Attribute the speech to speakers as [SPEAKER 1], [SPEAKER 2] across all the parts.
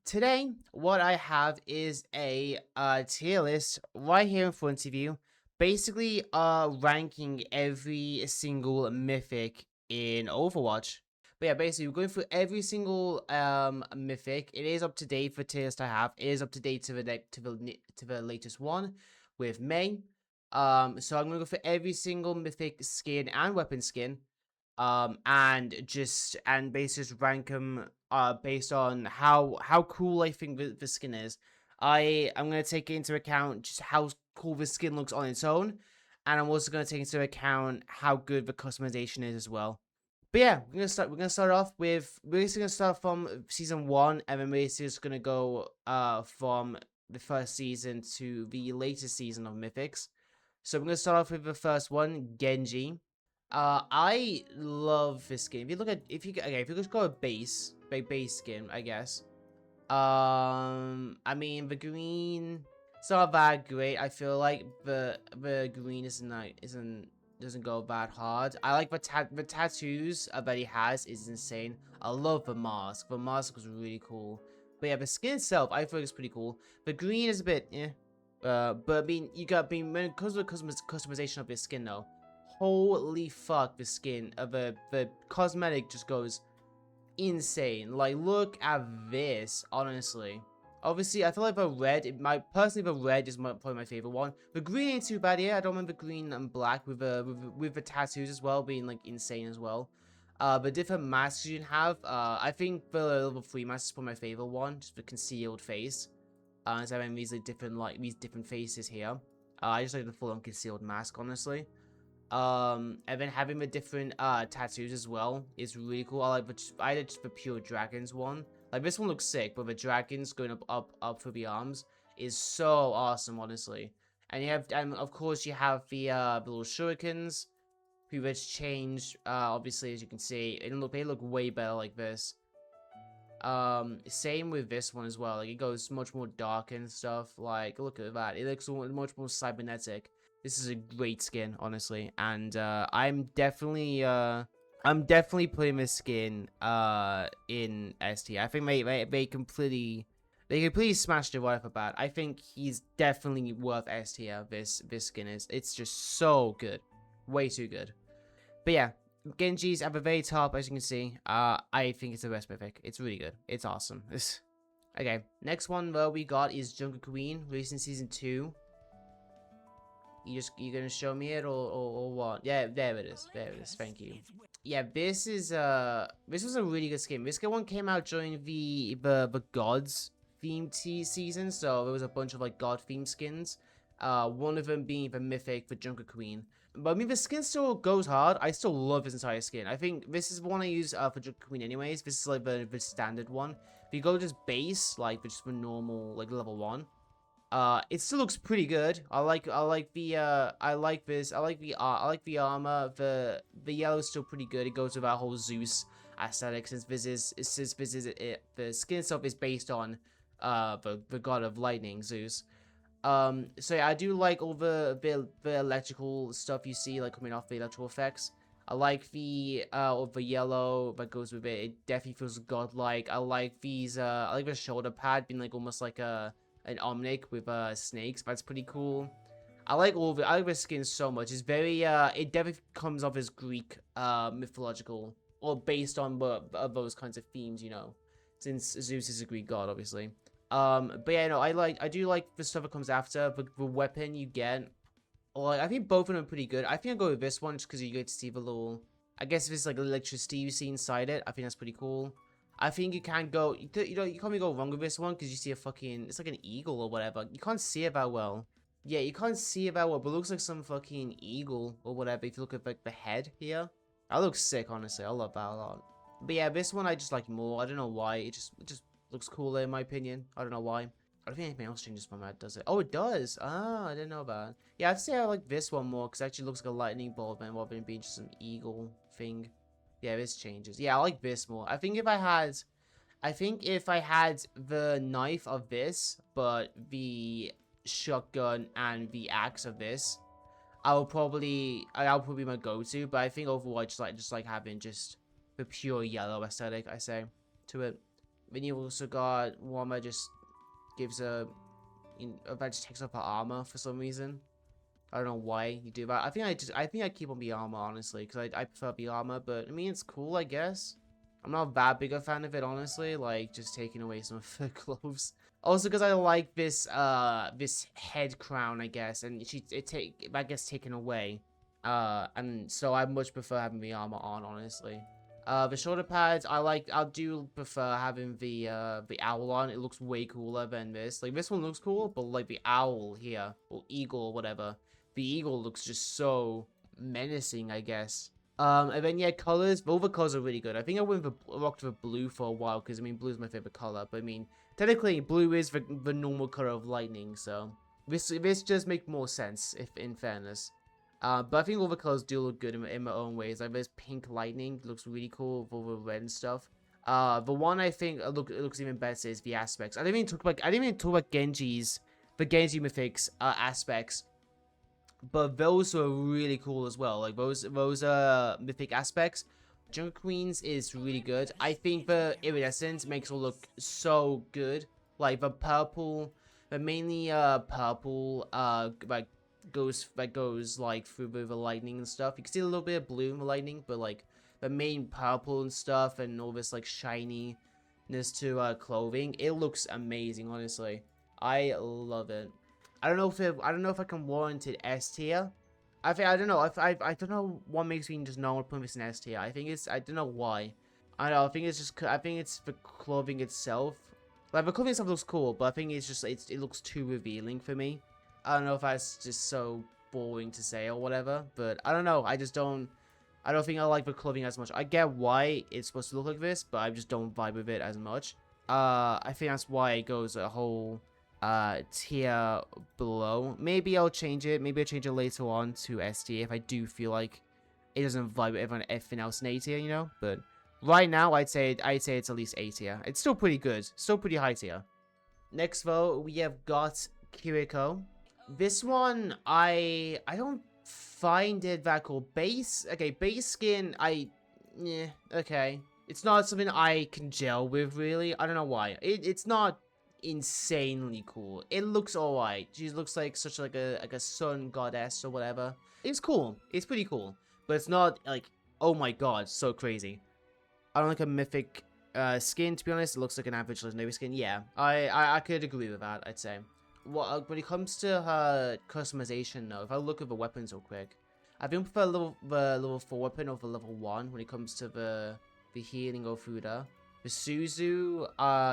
[SPEAKER 1] Today, what I have is a tier list right here in front of you. Basically, ranking every single mythic in Overwatch. But yeah, basically, we're going through every single mythic. It is up to date for tier list I have. It is up to date to the latest one with May. So I'm gonna go for every single mythic skin and weapon skin and basically just rank them based on how cool I think the skin is. I'm gonna take into account just how cool the skin looks on its own, and I'm also gonna take into account how good the customization is as well. But yeah, we're gonna start off with we're basically gonna start from season one, and then we're just gonna go from the first season to the latest season of Mythics. So we're gonna start off with the first one, Genji. I love this skin. If you look at, if you just go a base skin, I guess. I mean, the green, it's not that great. I feel like the green doesn't go that hard. I like the tattoos that he has is insane. I love the mask. The mask was really cool. But yeah, the skin itself, I feel it's pretty cool. The green is a bit, but I mean, when it comes to the customization of this skin though, holy fuck, the skin of the cosmetic just goes insane. Like, look at this, honestly. Obviously, I feel like the red, personally, the red is probably my favorite one. The green ain't too bad, yeah. I don't remember green and black with the tattoos as well being like insane as well. But different masks you can have. I think the level 3 mask is probably my favorite one, just the concealed face. So having these these different faces here. I just like the full-on concealed mask, honestly. And then having the different tattoos as well is really cool. I like just the pure dragons one. Like, this one looks sick, but the dragons going up for the arms is so awesome, honestly. And of course you have the little shurikens, who has changed. Obviously, as you can see, they look way better like this. Same with this one as well. Like, it goes much more dark and stuff. Like, look at that. It looks much more cybernetic. This is a great skin, honestly, and I'm definitely putting this skin in ST. I think they completely smashed it right off the bat. I think he's definitely worth S tier. This skin is, it's just so good, way too good. But yeah, Genji's at the very top, as you can see. I think it's the best mythic. It's really good. It's awesome. Okay, next one though we got is Jungle Queen, released in season 2. You gonna show me it or what? Yeah, there it is. There it is. Thank you. Yeah, this was a really good skin. This one came out during the gods themed season, so there was a bunch of like god themed skins. One of them being the mythic for Junker Queen. But I mean, the skin still goes hard. I still love this entire skin. I think this is the one I use for Junker Queen anyways. This is like the standard one. If you go just base, like just for normal, like level 1, it still looks pretty good. I like the armor. The yellow's still pretty good. It goes with our whole Zeus aesthetic, since the skin itself is based on the god of lightning, Zeus. So yeah, I do like all the electrical stuff you see, like, coming off the electrical effects. I like the yellow that goes with it. It definitely feels godlike. I like the shoulder pad being like almost like an Omnic with snakes. That's pretty cool. I like the skins so much. It's very it definitely comes off as Greek mythological, or based on those kinds of themes, you know, since Zeus is a Greek god, obviously. But yeah, no, I do like the stuff that comes after. The weapon you get, or I think both of them are pretty good. I think I'll go with this one just because you get to see the little, I guess if it's like electricity you see inside it. I think that's pretty cool. I think you can't go, you can't really go wrong with this one because you see a fucking, it's like an eagle or whatever. You can't see it that well. Yeah, you can't see it that well, but it looks like some fucking eagle or whatever if you look at like the head here. That looks sick, honestly. I love that a lot. But yeah, this one I just like more. I don't know why. It just looks cooler in my opinion. I don't know why. I don't think anything else changes from that, does it? Oh, it does. Ah, I didn't know that. Yeah, I'd say I like this one more because it actually looks like a lightning bolt rather than being just some eagle thing. Yeah, this changes. Yeah, I like this more. I think if I had the knife of this, but the shotgun and the axe of this, I'll probably be my go-to. But I think Overwatch just like having just the pure yellow aesthetic, I say, to it. Then you also got one that just gives that just takes off her armor for some reason. I don't know why you do that. I think I keep on the armor, honestly, because I prefer the armor, but I mean, it's cool, I guess. I'm not that big a fan of it, honestly, like, just taking away some of her clothes. Also, because I like this head crown, I guess, and that gets taken away. And so I much prefer having the armor on, honestly. The shoulder pads, I do prefer having the owl on. It looks way cooler than this. Like, this one looks cool, but, like, the owl here, or eagle, or whatever. The eagle looks just so menacing, I guess. And then, yeah, colors. Both the colors are really good. I think I rocked with blue for a while, because, I mean, blue is my favorite color. But, I mean, technically, blue is the normal color of lightning, so... This does make more sense, if in fairness. But I think all the colors do look good in their own ways. Like, this pink lightning looks really cool with all the red and stuff. The one I think looks even better is the aspects. I didn't even talk about the Genji Mythic's aspects. But those were really cool as well. Like those mythic aspects. Jungle Queens is really good. I think the iridescence makes it look so good. Like the purple, the mainly purple like goes like through the lightning and stuff. You can see a little bit of blue in the lightning, but like the main purple and stuff and all this like shininess to clothing. It looks amazing, honestly. I love it. I don't know if I can warrant it S tier. I don't know. I don't know what makes me just not want to put this in S tier. I don't know why. I don't know. I think it's the clothing itself. Like the clothing itself looks cool, but I think it looks too revealing for me. I don't know if that's just so boring to say or whatever, but I don't know. I don't think I like the clothing as much. I get why it's supposed to look like this, but I just don't vibe with it as much. I think that's why it goes a whole tier below. Maybe I'll change it. Maybe I'll change it later on to S tier if I do feel like it doesn't vibe with everything else in A tier, you know? But right now, I'd say it's at least A tier. It's still pretty good. Still pretty high tier. Next, though, we have got Kiriko. This one, I don't find it that cool. Base skin, yeah, okay. It's not something I can gel with, really. I don't know why. It's not insanely cool. It looks alright. She looks like such like a sun goddess or whatever. It's cool. It's pretty cool. But it's not like, oh my god, so crazy. I don't like a mythic skin, to be honest. It looks like an average legendary skin. Yeah, I could agree with that, I'd say. When it comes to her customization, though, if I look at the weapons real quick, I think I prefer the level 4 weapon over level 1 when it comes to the healing of Fuda. The Suzu,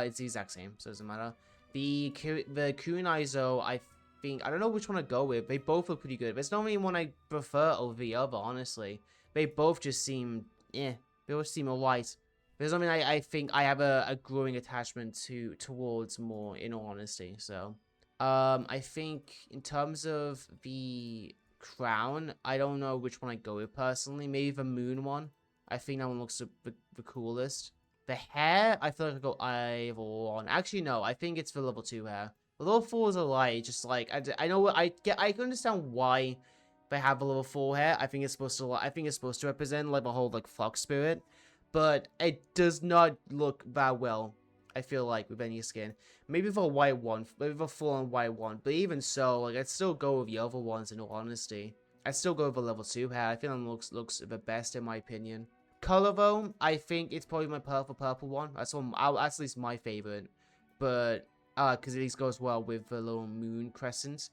[SPEAKER 1] it's the exact same, so it doesn't matter. The Kunaizo, I don't know which one to go with. They both look pretty good. There's not really one I prefer over the other, honestly. They both just seem, they both seem alright. There's something I think I have a growing attachment towards more, in all honesty, so. I think in terms of the crown, I don't know which one I go with personally. Maybe the moon one. I think that one looks the coolest. The hair, I feel like I go either one. Actually, no. I think it's the level 2 hair. The level 4 is a lie. Just like I know what I can understand why they have the level 4 hair. I think it's supposed to represent like the whole like fox spirit, but it does not look that well. I feel like with any skin. Maybe the white one, maybe the full-on white one. But even so, like I'd still go with the other ones in all honesty. I'd still go with the level 2 hair. I feel it looks the best in my opinion. Color though, I think it's probably my purple one. That's at least my favorite. But because it at least goes well with the little moon crescent.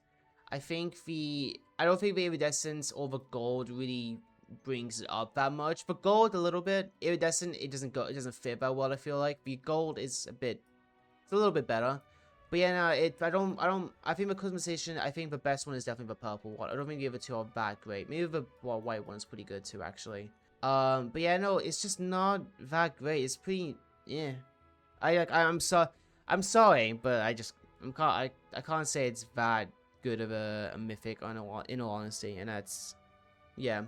[SPEAKER 1] I don't think the iridescence or the gold really brings it up that much. For gold a little bit. Iridescent, it doesn't fit that well, I feel like. The gold is it's a little bit better. But yeah, no, I think the customization, I think the best one is definitely the purple one. I don't think the other two are that great. Maybe the white one is pretty good too, actually. But yeah, no, it's just not that great. It's pretty, yeah. I'm sorry, but I can't say it's that good of a mythic in all honesty, and that's, yeah.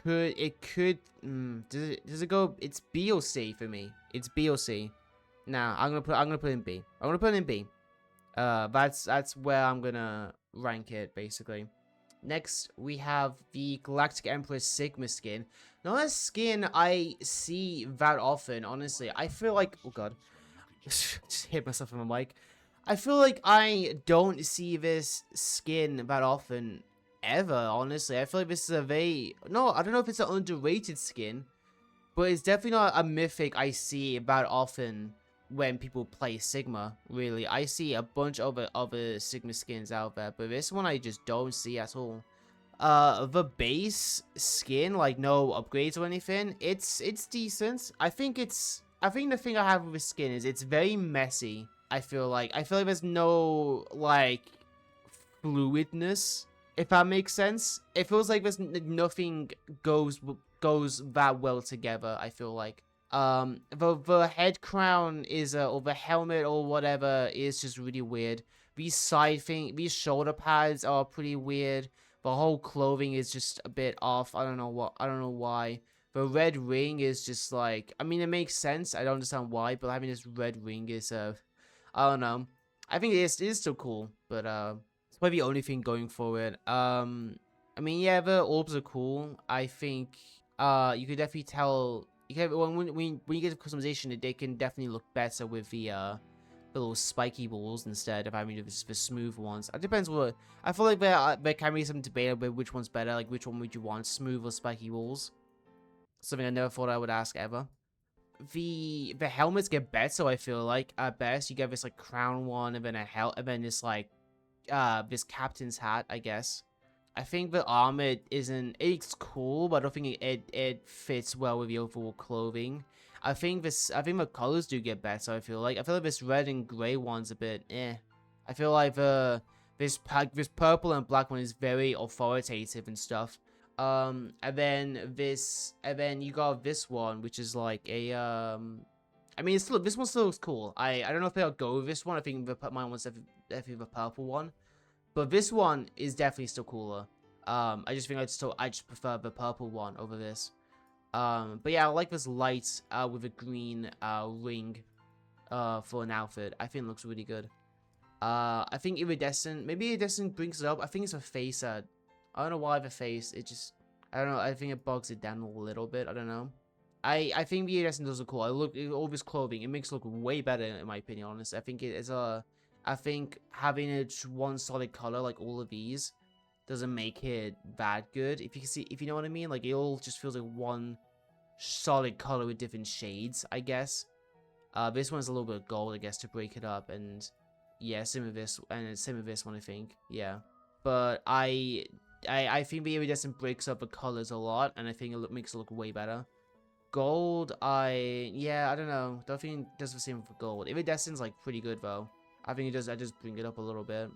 [SPEAKER 1] Does it go? It's B or C for me. It's B or C. Nah, I'm gonna put it in B. I'm gonna put it in B. That's where I'm gonna rank it basically. Next, we have the Galactic Empress Sigma skin. Not a skin I see that often, honestly. I feel like, oh god, Just hit myself in my mic. I feel like I don't see this skin that often ever, honestly. I feel like this is a very... No, I don't know if it's an underrated skin, but it's definitely not a mythic I see that often when people play Sigma, really. I see a bunch of other Sigma skins out there, but this one I just don't see at all. The base skin, like no upgrades or anything, it's decent. I think the thing I have with this skin is it's very messy. I feel like there's no like fluidness, if that makes sense. It feels like there's nothing goes that well together. I feel like the head crown is or the helmet or whatever is just really weird. These shoulder pads are pretty weird. The whole clothing is just a bit off. I don't know why. The red ring is just like, I mean, it makes sense. I don't understand why, but having this red ring is I don't know. I think it is still cool, but it's probably the only thing going for it. I mean, yeah, the orbs are cool. I think you could definitely tell. You can when you get to customization, they can definitely look better with the little spiky balls instead of having the smooth ones. It depends what. I feel like there can be some debate about which one's better. Like which one would you want, smooth or spiky balls? Something I never thought I would ask ever. The helmets get better. I feel like at best you get this like crown one and then and then this like this captain's hat, I guess. I think the armor it's cool, but I don't think it fits well with the overall clothing. I think the colors do get better. I feel like this red and gray one's a bit I feel like this purple and black one is very authoritative and stuff. And then you got this one, which is like a I mean, this one still looks cool. I don't know if I'll go with this one. I think mine was definitely the purple one. But this one is definitely still cooler. I just think I just prefer the purple one over this. But yeah, I like this light with a green ring for an outfit. I think it looks really good. I think maybe Iridescent brings it up. I think it's a face. I don't know why the face. I don't know. I think it bogs it down a little bit. I don't know. I think the Iridescent does look cool. All this clothing, it makes it look way better in my opinion. Honestly, I think it is I think having it one solid color like all of these doesn't make it that good. If you know what I mean, like it all just feels like one solid color with different shades, I guess. This one's a little bit of gold, I guess, to break it up, and yeah, same with this, and same with this one, I think. Yeah, but I think the iridescent breaks up the colors a lot, and I think it makes it look way better. Gold, yeah, I don't know. Don't think it does the same for gold. Iridescent's like pretty good though. I think it does. I just bring it up a little bit.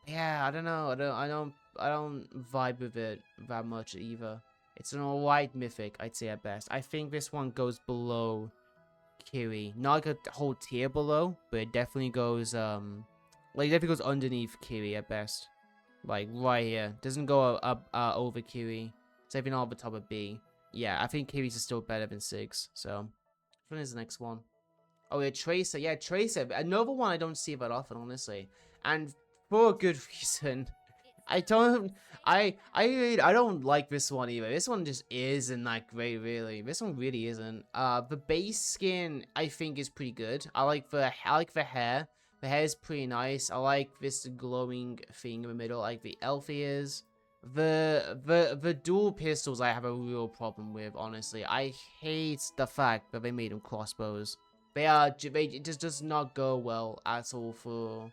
[SPEAKER 1] Yeah, I don't know. I don't vibe with it that much either. It's an alright mythic, I'd say at best. I think this one goes below Kiri. Not like a whole tier below, but it definitely goes like it definitely goes underneath Kiri at best. Like right here. Doesn't go up over Kiri. It's even not at the top of B. Yeah, I think Kiri's is still better than 6. So which one is the next one? Oh yeah, Tracer. Yeah, Tracer. Another one I don't see that often, honestly. And for a good reason. I don't I don't like this one either. This one just isn't that great, really. This one really isn't. The base skin I think is pretty good. I like the hair. The hair is pretty nice. I like this glowing thing in the middle. I like the elf ears. The dual pistols I have a real problem with, honestly. I hate the fact that they made them crossbows. It just does not go well at all for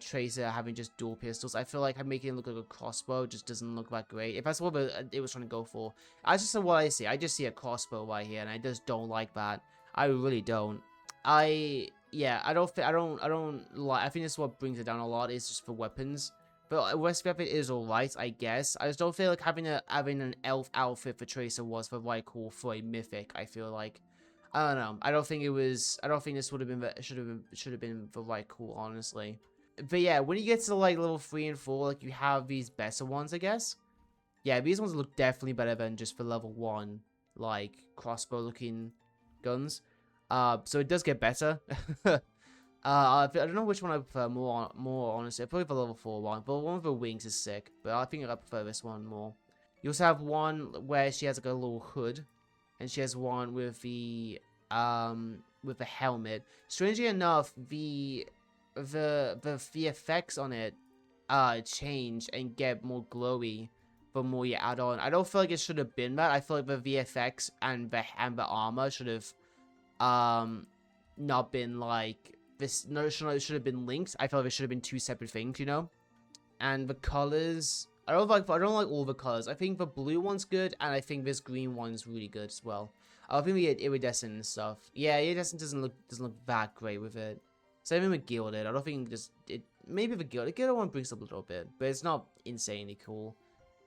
[SPEAKER 1] Tracer having just dual pistols. I feel like making it look like a crossbow just doesn't look that great. If that's what it was trying to go for. That's just what I see. I just see a crossbow right here, and I just don't like that. I really don't. Yeah, I don't like. I think this is what brings it down a lot. Is just for weapons. But West Weapon is alright, I guess. I just don't feel like having an elf outfit for Tracer was the right call for a mythic. I feel like. I don't know. I don't think this would have been should have been the right call, honestly. But yeah, when you get to like level 3 and 4, like you have these better ones, I guess. Yeah, these ones look definitely better than just for level 1, like crossbow looking guns. So it does get better. I don't know which one I prefer more honestly. I probably the level 4 one, but one with the wings is sick. But I think I prefer this one more. You also have one where she has like a little hood. And she has one with the with the helmet. Strangely enough, the effects on it change and get more glowy the more you add on. I don't feel like it should have been that. I feel like the VFX and the armor should have not been like this. No, it should have been linked. I feel like it should have been two separate things, you know. And the colors, I don't like all the colors. I think the blue one's good, and I think this green one's really good as well. I think we had iridescent and stuff. Yeah, iridescent doesn't look that great with it. Same thing with gilded. I don't think maybe the gilded one brings up a little bit, but it's not insanely cool.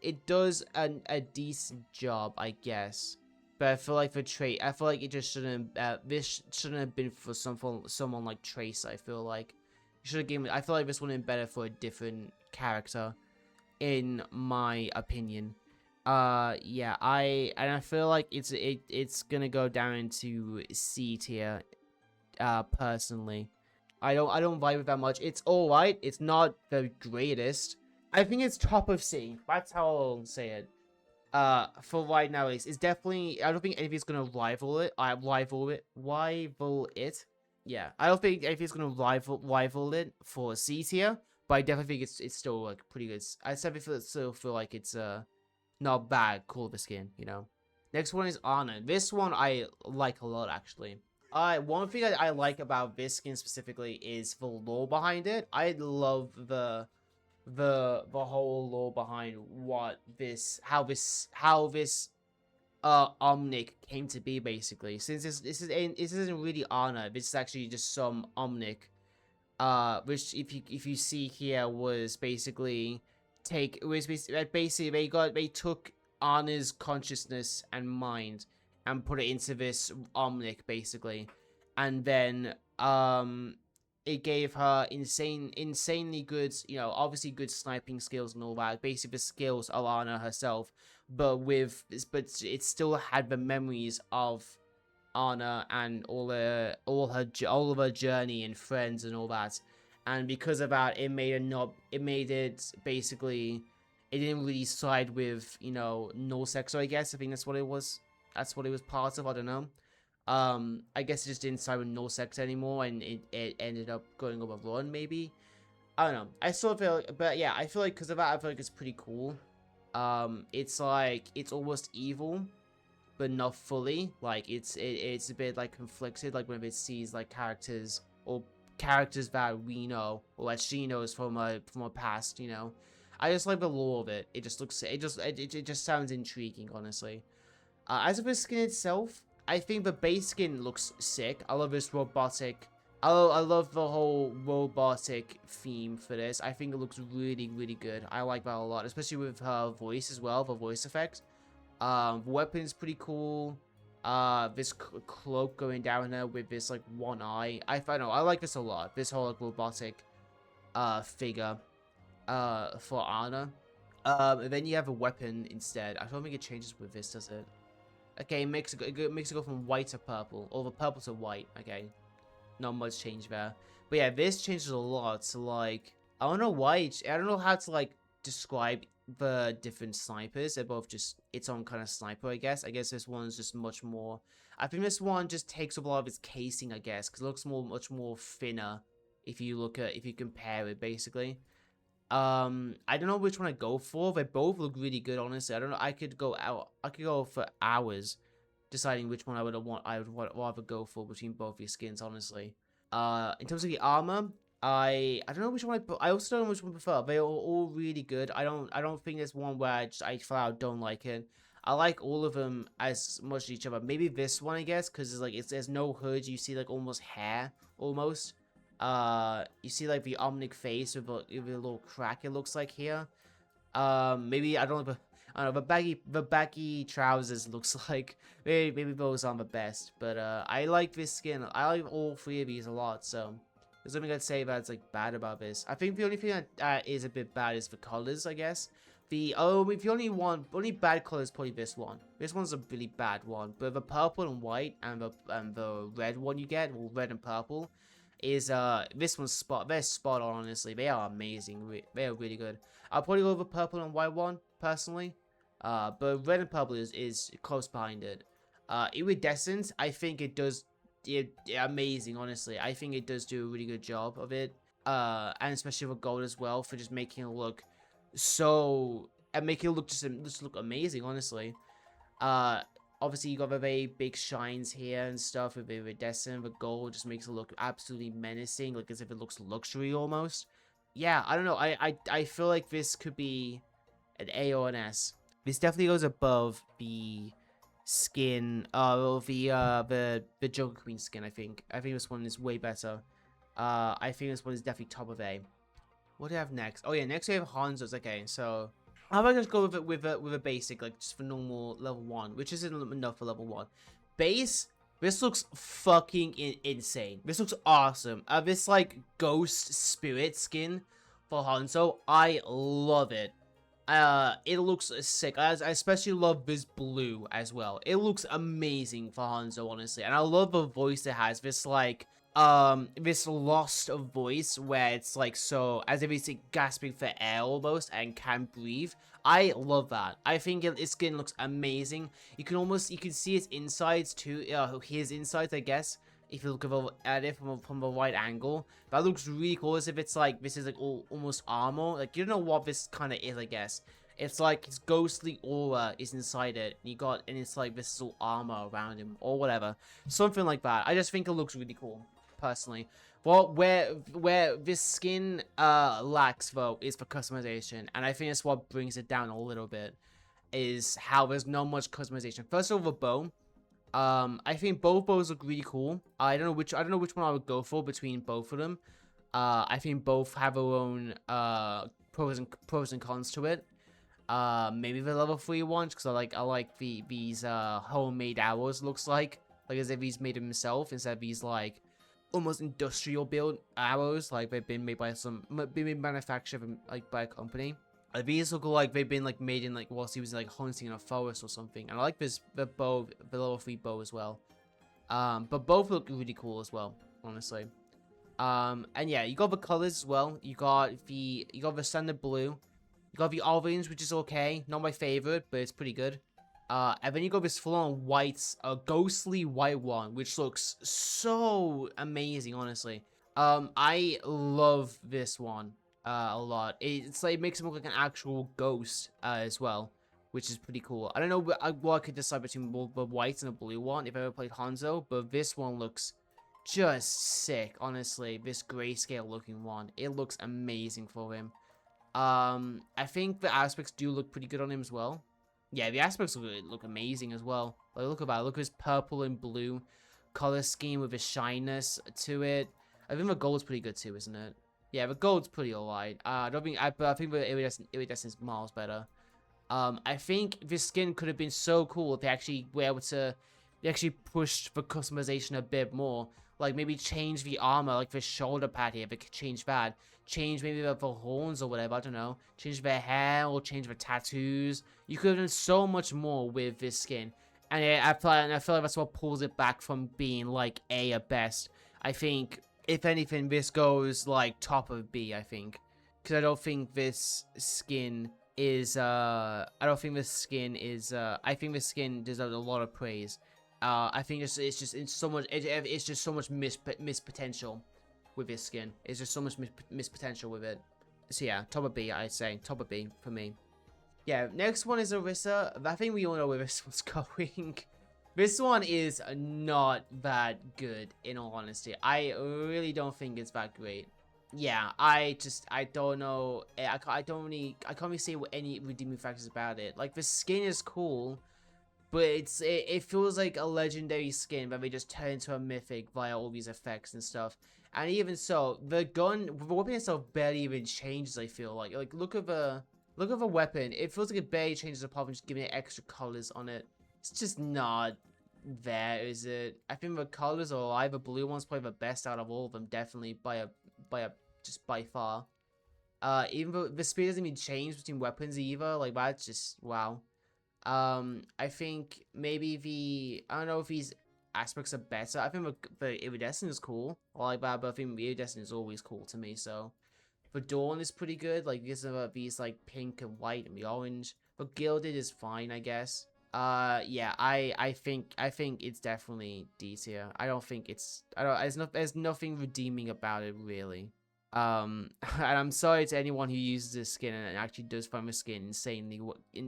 [SPEAKER 1] It does a decent job, I guess. But I feel like for I feel like it just shouldn't. This shouldn't have been for someone like Trace. I feel like should have given. I feel like this would have been better for a different character, in my opinion. Yeah. I feel like it's gonna go down into C tier. Personally, I don't vibe with that much. It's all right. It's not the greatest. I think it's top of C. That's how I'll say it. For right now, it's definitely. I don't think anything's gonna rival it. Rival it. Yeah, I don't think anything's gonna rival it for C tier, but I definitely think it's still like pretty good. I still feel like it's not bad. Cool of a skin, you know. Next one is Ana. This one I like a lot actually. One thing I like about this skin specifically is the lore behind it. I love the whole lore behind how this Omnic came to be, basically. Since this isn't really Ana, this is actually just some Omnic, which if you see here was basically they took Ana's consciousness and mind and put it into this Omnic, basically, and then it gave her insanely good, you know, obviously good sniping skills and all that. Basically, the skills of Ana herself, but it still had the memories of Ana and all of her journey and friends and all that. And because of that, it made it basically, it didn't really side with, you know, null-sex. So I guess I think that's what it was. That's what it was part of. I don't know. I guess it just didn't side with null-sex anymore, and it ended up going over run, maybe. I don't know. I still feel, but yeah, I feel like because of that, I feel like it's pretty cool. It's like it's almost evil, but not fully. Like it's a bit like conflicted. Like when it sees like characters that we know or that she knows from her past. You know, I just like the lore of it. It just looks. It just sounds intriguing, honestly. As for the skin itself, I think the base skin looks sick. I love this robotic. I love the whole robotic theme for this. I think it looks really, really good. I like that a lot, especially with her voice as well, the voice effect. The weapon is pretty cool. This cloak going down there with this like one eye. I don't know. I like this a lot. This whole like robotic figure for Ana. And then you have a weapon instead. I don't think it changes with this, does it? Okay, it makes it go from white to purple, or the purple to white. Okay, not much change there. But yeah, this changes a lot. So like, I don't know why. I don't know how to like describe the different snipers. They're both just its own kind of sniper, I guess. I guess this one's just much more. I think this one just takes up a lot of its casing, I guess, because it looks much more thinner if you compare it, basically. I don't know which one I go for. They both look really good, honestly. I don't know. I could go for hours deciding which one I would rather go for between both these skins, honestly. In terms of the armor, I don't know which one I also don't know which one I prefer. They are all really good. I don't think there's one where I flat out don't like it. I like all of them as much as each other. Maybe this one, I guess, because there's no hood. You see like almost hair, almost. You see like the Omnic face with a little crack, it looks like here. Maybe I don't know, the baggy trousers looks like maybe those aren't the best, but I like this skin. I like all three of these a lot, so there's nothing I'd say that's like bad about this. I think the only thing that is a bit bad is the colors, I guess. If you only bad color is probably this one. This one's a really bad one, but the purple and white and the red one you get, well, red and purple, is this one's they're spot on, honestly. They are amazing. They are really good. I'll probably go with the purple and white one personally, but red and purple is close behind it. Iridescent, I think it does amazing, honestly. I think it does do a really good job of it. And especially with gold as well, for just making it look so, and making it look just look amazing, honestly. Uh, Obviously you got the very big shines here and stuff with the iridescent. The gold just makes it look absolutely menacing, like as if it looks luxury almost. Yeah, I don't know. I feel like this could be an A or an S. This definitely goes above the skin, the Joker Queen skin. I think this one is way better. I think this one is definitely top of A. What do I have next? Oh yeah, next we have Hanzo's. Okay, so how about I just go with it with a basic, like just for normal level 1, which isn't enough for level 1. Base, this looks fucking insane. This looks awesome. This like ghost spirit skin for Hanzo, I love it. It looks sick. I especially love this blue as well. It looks amazing for Hanzo, honestly. And I love the voice it has. This lost of voice where it's like so, as if he's like, gasping for air almost and can't breathe. I love that. I think his skin looks amazing. You can see his insides too. His insides, I guess. If you look at it from a wide angle, that looks really cool. As if it's like this is like almost armor. Like you don't know what this kind of is. I guess it's like his ghostly aura is inside it. And it's like this little armor around him or whatever, something like that. I just think it looks really cool, personally. Well, where this skin lacks though is for customization, and I think that's what brings it down a little bit. Is how there's not much customization. First of all, the bow. I think both bows look really cool. I don't know which one I would go for between both of them. I think both have their own pros and cons to it. Maybe the level 3 ones, because I like these homemade arrows. Looks like as if he's made them himself instead of these like almost industrial built arrows, like they've been made by manufactured like by a company. These look like they've been like made in like whilst he was like hunting in a forest or something. And I like the level 3 bow as well. But both look really cool as well, honestly. And yeah, you got the colors as well. You got the standard blue. You got the orange, which is okay. Not my favorite, but it's pretty good. And then you got this full-on white, ghostly white one, which looks so amazing, honestly. I love this one a lot. It's like, it makes him look like an actual ghost as well, which is pretty cool. I don't know what I could decide between the white and the blue one if I ever played Hanzo, but this one looks just sick, honestly. This grayscale looking one, it looks amazing for him. I think the aspects do look pretty good on him as well. Yeah, the aspects look amazing as well. Like, look at his purple and blue color scheme with his shyness to it. I think the gold's pretty good too, isn't it? Yeah, the gold's pretty alright. I think the iridescent is miles better. I think this skin could have been so cool if they actually were able to, they actually pushed the customization a bit more. Like, maybe change the armor, like the shoulder pad here, if it could change that. Change maybe the horns or whatever, I don't know. Change their hair or change the tattoos. You could have done so much more with this skin. And I feel like that's what pulls it back from being, like, A at best. I think, if anything, this goes, like, top of B, I think. Because I don't think this skin is, I think this skin deserves a lot of praise. I think it's just so much missed potential with this skin. It's just so much missed potential with it. So yeah, top of B, I'd say. Top of B for me. Yeah, next one is Orisa. I think we all know where this one's going. This one is not that good, in all honesty. I really don't think it's that great. Yeah, I don't know. I can't really say what any redeeming factors about it. Like, the skin is cool, but it feels like a legendary skin that they just turn into a mythic via all these effects and stuff. And even so, the weapon itself barely even changes, I feel like. Like, look at the weapon. It feels like it barely changes apart from just giving it extra colors on it. It's just not there, is it? I think the colors are alive. The blue one's probably the best out of all of them, definitely by far. Even though the speed doesn't even change between weapons either, like, that's just wow. I think maybe I don't know if these aspects are better. I think the iridescent is cool, I like that, but I think the iridescent is always cool to me. So the dawn is pretty good, like these like pink and white and the orange. But gilded is fine, I guess. Yeah, I think it's definitely D tier. I don't think it's I don't there's nothing redeeming about it really. And I'm sorry to anyone who uses this skin and actually does find the skin insanely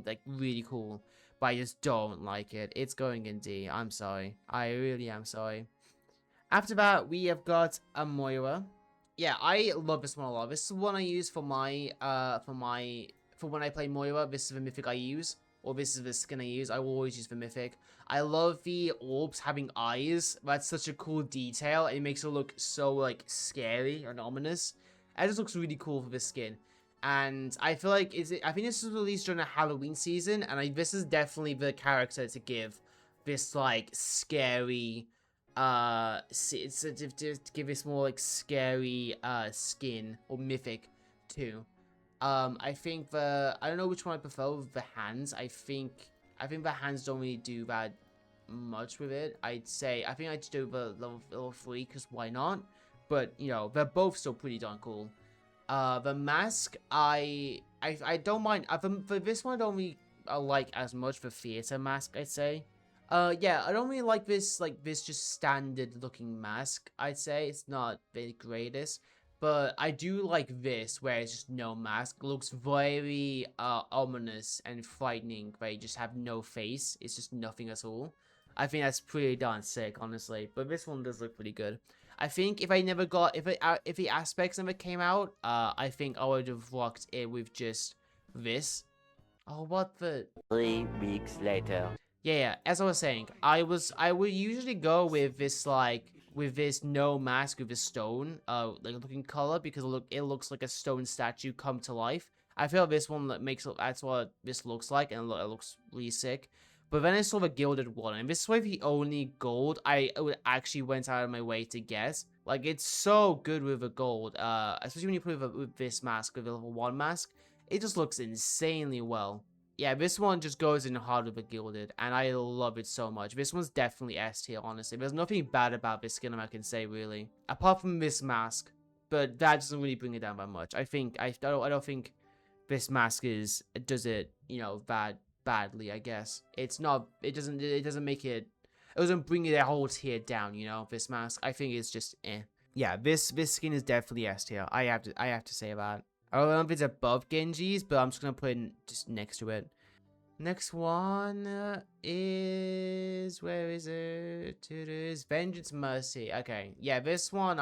[SPEAKER 1] like really cool, but I just don't like it. It's going in D. I'm sorry. I really am sorry. After that, we have got a Moira. Yeah, I love this one a lot. This is one I use for for when I play Moira. This is the mythic I use, or this is the skin I use. I will always use the mythic. I love the orbs having eyes. That's such a cool detail. It makes it look so like scary and ominous. It just looks really cool for this skin. And I feel like I think this was released during the Halloween season, and this is definitely the character to give this like scary it's to give this more like scary skin or mythic too. I think I don't know which one I prefer with the hands. I think the hands don't really do that much with it. I think I'd do the level 3 because why not? But you know, they're both still pretty darn cool. The mask I don't mind. For this one I don't really like as much the theater mask, I'd say. Yeah, I don't really like this just standard looking mask. I'd say it's not the greatest, but I do like this where it's just no mask. It looks very ominous and frightening. Where you just have no face. It's just nothing at all. I think that's pretty darn sick, honestly. But this one does look pretty good. I think if I never got if the aspects never came out, I think I would have rocked it with just this. Oh, what the
[SPEAKER 2] 3 weeks later.
[SPEAKER 1] yeah, as I was saying, I would usually go with this with this no mask with a stone like looking color because it looks like a stone statue come to life. I feel this one that's what this looks like, and it looks really sick. But then I saw the gilded one, and this was the only gold I would actually went out of my way to guess. Like it's so good with the gold, especially when you put it with this mask, with the level 1 mask. It just looks insanely well. Yeah, this one just goes in hard with the gilded, and I love it so much. This one's definitely S tier, honestly. There's nothing bad about this skin I can say, really. Apart from this mask, but that doesn't really bring it down by much. I don't think this mask does it, you know, badly, I guess. It doesn't make it, it doesn't bring it a whole tier down, you know, this mask. I think it's just eh. Yeah, this skin is definitely S tier. I have to say that. I don't know if it's above Genji's, but I'm just gonna put it just next to it. Next one is where is it? It is Vengeance Mercy. Okay, yeah, this one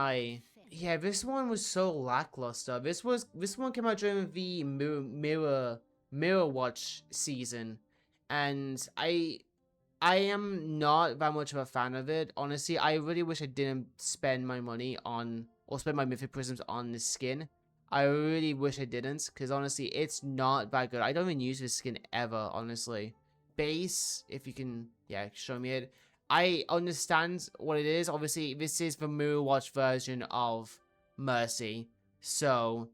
[SPEAKER 1] was so lackluster. This one came out during the Mirror Watch season, and I am not that much of a fan of it. Honestly, I really wish I didn't spend my money on, or spend my Mythic Prisms on this skin. I really wish I didn't, because honestly, it's not that good. I don't even use this skin ever, honestly. Base, if you can, yeah, show me it. I understand what it is. Obviously, this is the Mirror Watch version of Mercy. So,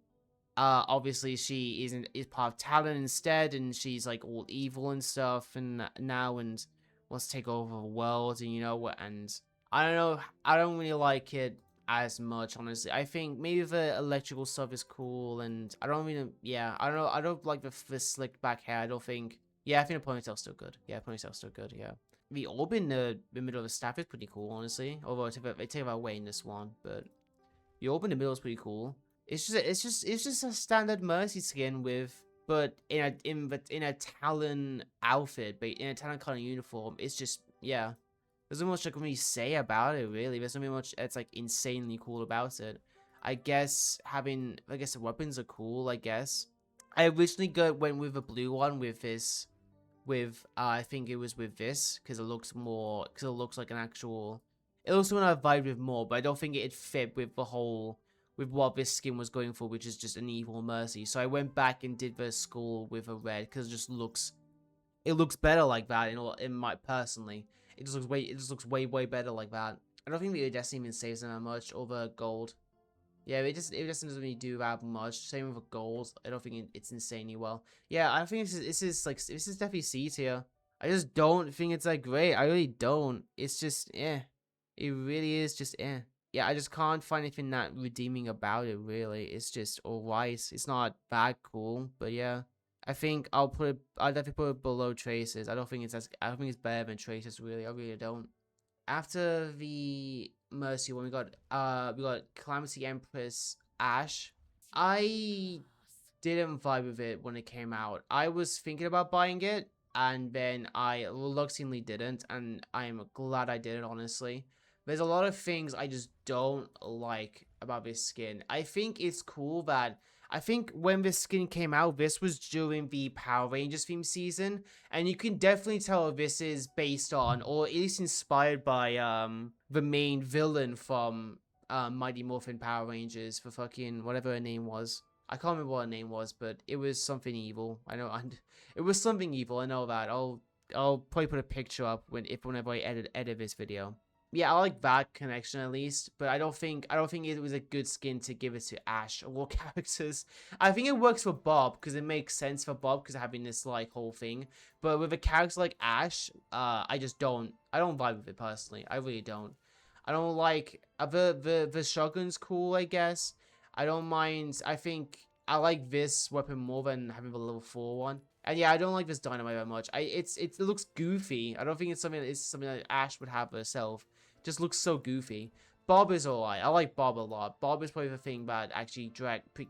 [SPEAKER 1] obviously is part of Talon instead, and she's like all evil and stuff, and now and wants to take over the world, and you know what? And I don't know, I don't really like it as much, honestly. I think maybe the electrical stuff is cool, and I don't really, yeah, I don't know, I don't like the slicked back hair. I don't think, yeah, I think the ponytail's still good. Yeah, ponytail's still good. Yeah, the orb in the middle of the staff is pretty cool, honestly. Although they take that away in this one, but the orb in the middle is pretty cool. It's just a standard Mercy skin with, but in a Talon outfit, but in a Talon kind of uniform. It's just, yeah. There's not much I can really say about it, really. There's not really much that's like insanely cool about it. I guess the weapons are cool. I guess I originally went with a blue one with this, I think it was with this because it looks like an actual. It also when I vibe with more, but I don't think it fit with the whole with what this skin was going for, which is just an evil Mercy. So I went back and did the skull with a red because it looks better like that in my personally. It just looks way better like that. I don't think the Destiny even saves them that much over gold. Yeah, it just doesn't really do that much. Same with gold. I don't think it's insanely well. Yeah, I think this is definitely C tier. I just don't think it's that great. I really don't. It's just eh. It really is just eh. Yeah, I just can't find anything that redeeming about it. Really, it's just alright. It's not that cool, but yeah. I think I'll definitely put it below Traces. I don't think it's better than Traces, really. I really don't. After the Mercy one, we got Calamity Empress Ash. I didn't vibe with it when it came out. I was thinking about buying it, and then I reluctantly didn't, and I'm glad I did it, honestly. There's a lot of things I just don't like about this skin. I think it's cool that I think when this skin came out, this was during the Power Rangers theme season, and you can definitely tell this is based on, or at least inspired by, the main villain from Mighty Morphin Power Rangers for fucking whatever her name was. I can't remember what her name was, but it was something evil. I know, it was something evil. I know that. I'll probably put a picture up whenever I edit this video. Yeah, I like that connection at least, but I don't think it was a good skin to give it to Ash or all characters. I think it works for Bob because it makes sense for Bob because having this like whole thing. But with a character like Ash, I don't vibe with it personally. I really don't. I don't like the shotgun's cool, I guess. I don't mind. I think I like this weapon more than having the level 4 one. And yeah, I don't like this dynamite that much. It looks goofy. I don't think it's something that Ash would have herself. It just looks so goofy. Bob is alright. I like Bob a lot. Bob is probably the thing that actually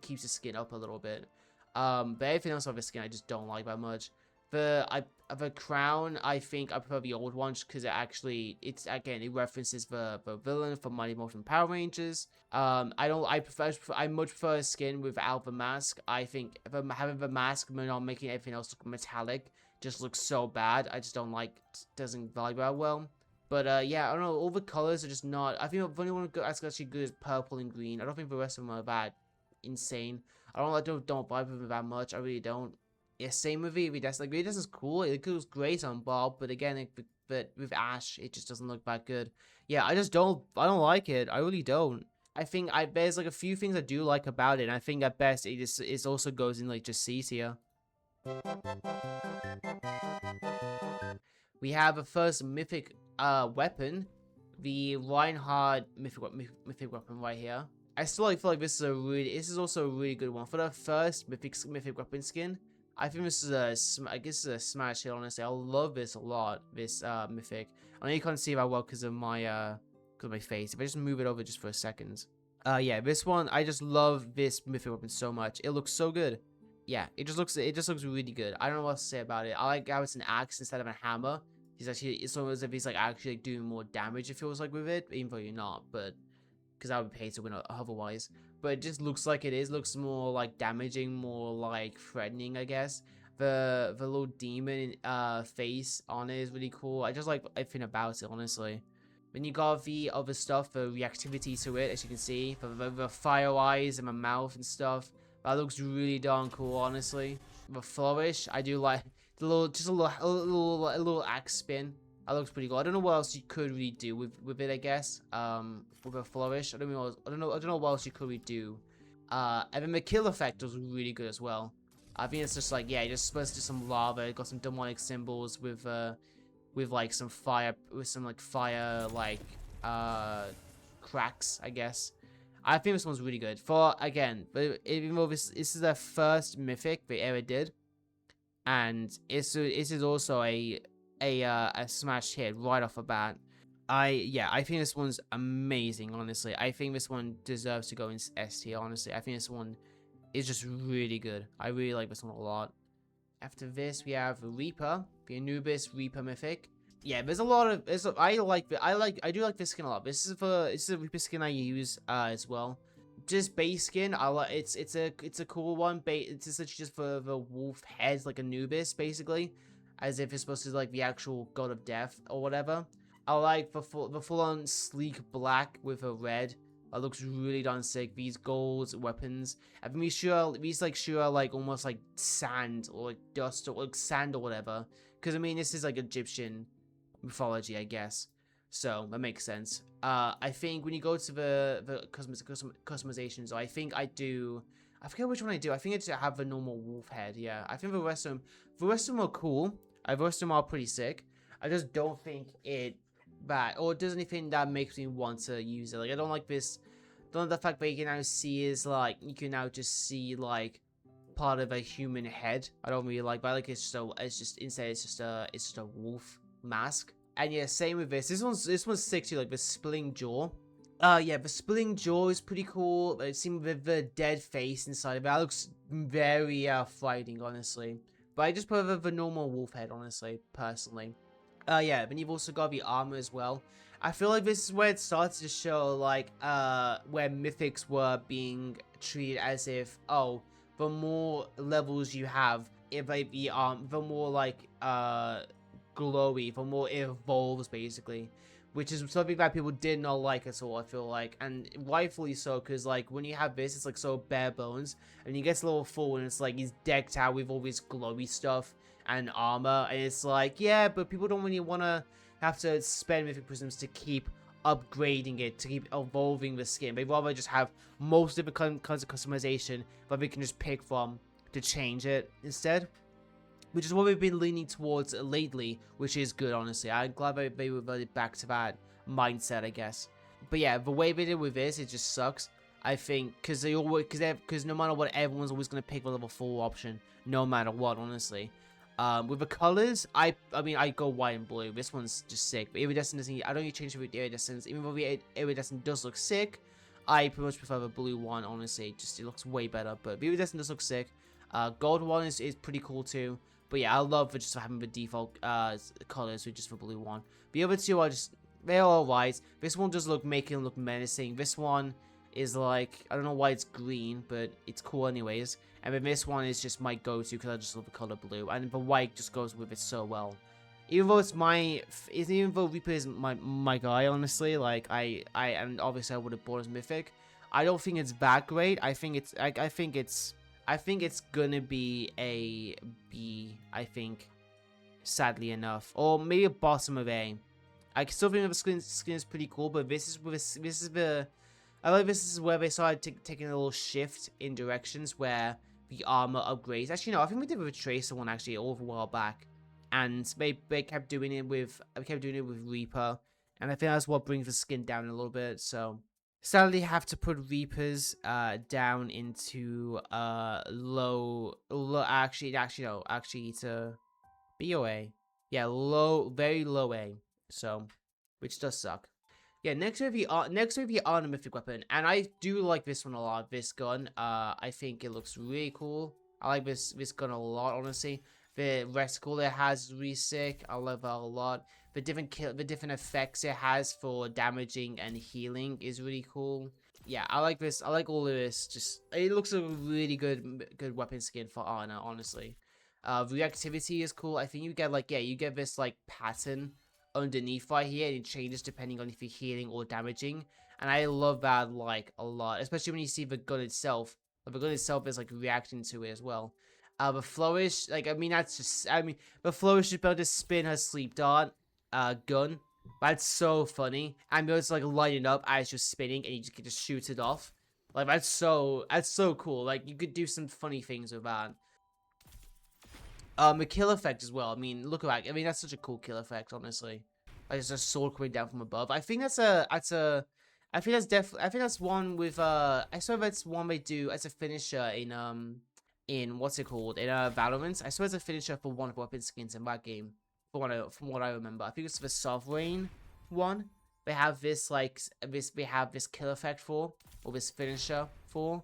[SPEAKER 1] keeps his skin up a little bit. But everything else of his skin I just don't like that much. The crown, I think I prefer the old one because it references the villain from Mighty Morphin Power Rangers. I much prefer a skin without the mask. I think having the mask and not making everything else look metallic just looks so bad. I just don't like, doesn't vibe out well. But yeah, I don't know, all the colors are just not, I think the only one that's actually good is purple and green. I don't think the rest of them are that insane. I don't vibe with them that much, I really don't. Yeah, same with Iridescence. Like, Iridescence is cool. It looks great on Bob, but again, but with Ash, it just doesn't look that good. Yeah, I don't like it. I really don't. There's like a few things I do like about it. And I think at best it also goes in like just C tier. We have a first mythic weapon, the Reinhardt mythic weapon right here. I still feel like this is also a really good one for the first mythic weapon skin. I think this is a smash hit, honestly. I love this a lot, this mythic. I know you can't see that well because of my face. If I just move it over just for a second. Yeah, this one, I just love this mythic weapon so much. It looks so good. Yeah, it just looks really good. I don't know what to say about it. I like how it's an axe instead of a hammer. It's almost as if he's like actually like, doing more damage, it feels like, with it, even though you're not, but because I would pay to win otherwise. But it just looks like looks more like damaging, more like threatening, I guess. The little demon face on it is really cool. I just like everything about it, honestly. Then you got the other stuff, the reactivity to it, as you can see, the fire eyes and the mouth and stuff. That looks really darn cool, honestly. The flourish, I do like the a little axe spin. That looks pretty cool. I don't know what else you could really do with it, I guess. With a flourish. I don't know what else you could really do. And then the kill effect was really good as well. I think it's just like, yeah, just supposed to do some lava. It got some demonic symbols with like some fire, cracks, I guess. I think this one's really good. Again, but even though this is their first mythic they ever did, and this is also a smash hit right off the bat. I think this one's amazing, honestly. I think this one deserves to go in S tier, honestly. I think this one is just really good. I really like this one a lot. After this, we have Reaper, the Anubis Reaper mythic. Yeah, there's a lot of I do like this skin a lot. This is a Reaper skin I use as well. Just base skin, I like it's a cool one. It's essentially just for the wolf heads, like Anubis, basically, as if it's supposed to be like the actual god of death or whatever. I like the full on sleek black with a red. That looks really darn sick. These gold weapons. I mean, these like almost like sand or like dust or like sand or whatever. Because I mean, this is like Egyptian mythology, I guess. So that makes sense. I think when you go to the customizations, I think I forget which one I do. I think I have the normal wolf head. Yeah, I think the rest of them are cool. The rest of them are pretty sick. I just don't think or does anything that makes me want to use it. Like, I don't like this. Don't like the fact that you can now see is like you can now just see like part of a human head. I don't really like, but I like it's just instead it's just a wolf mask. And yeah, same with this. This one's sick too, like the splitting jaw. Yeah, the splitting jaw is pretty cool. It seems with the dead face inside of it. That looks very frightening, honestly. But I just prefer the normal wolf head, honestly, personally. Yeah, then you've also got the armor as well. I feel like this is where it starts to show, like, where mythics were being treated as if, oh, the more levels you have, if like the more like glowy, the more it evolves basically, which is something that people did not like at all. I feel like, and rightfully so, because like when you have this, it's like so bare bones, and you get to level 4 and it's like he's decked out with all this glowy stuff and armor, and it's like, yeah, but people don't really want to have to spend mythic prisms to keep upgrading it, to keep evolving the skin. They'd rather just have most different kinds of customization that we can just pick from to change it instead, which is what we've been leaning towards lately, which is good, honestly. I'm glad they reverted back to that mindset, I guess. But yeah, the way they did with this, it just sucks. I think because no matter what, everyone's always gonna pick the level 4 option, no matter what, honestly. With the colors, I mean, I go white and blue. This one's just sick. But iridescent doesn't. I don't need to change the iridescent. Even though the iridescent does look sick, I pretty much prefer the blue one. Honestly, just it looks way better. But the iridescent does look sick. Gold one is pretty cool too. But yeah, I love just having the default colors with just the blue one. The other two are just, they're alright. This one does make it look menacing. This one is like, I don't know why it's green, but it's cool anyways. And then this one is just my go-to because I just love the color blue, and the white just goes with it so well. Even though Reaper is my guy, honestly, like and obviously I would have bought as Mythic. I don't think it's that great. I think it's gonna be a B, I think, sadly enough, or maybe a bottom of A. I still think the skin is pretty cool, but this is the, I like this is where they started taking a little shift in directions where the armor upgrades. Actually, no, I think we did with a Tracer one actually a while back, and they kept doing it with Reaper, and I think that's what brings the skin down a little bit. So sadly, have to put Reapers down into low. Actually no, actually to B or A. Yeah, low, very low A. So, which does suck. Yeah, next we have the Honor Mythic weapon, and I do like this one a lot. This gun, I think it looks really cool. I like this gun a lot, honestly. The reticle it has is really sick. I love that a lot. The different effects it has for damaging and healing is really cool. Yeah, I like this. I like all of this. Just it looks a really good weapon skin for Honor, honestly. Reactivity is cool. I think you get like, yeah, you get this like pattern underneath right here, and it changes depending on if you're healing or damaging, and I love that like a lot, especially when you see the gun itself. The gun itself is like reacting to it as well. The flourish, like, I mean, that's just, I mean, the flourish is able to spin her sleep dart gun. That's so funny. And it's like lighting up as you're spinning, and you just get to shoot it off. Like, that's so cool. Like, you could do some funny things with that. The kill effect as well. I mean, look at that. I mean, that's such a cool kill effect, honestly. Like, it's a sword coming down from above. I think that's I think that's one with, I swear that's one they do as a finisher in what's it called? In, Valorant. I swear it's a finisher for one of the weapon skins in that game. From what I remember. I think it's the Sovereign one. They have this, like, they have this kill effect for, or this finisher for.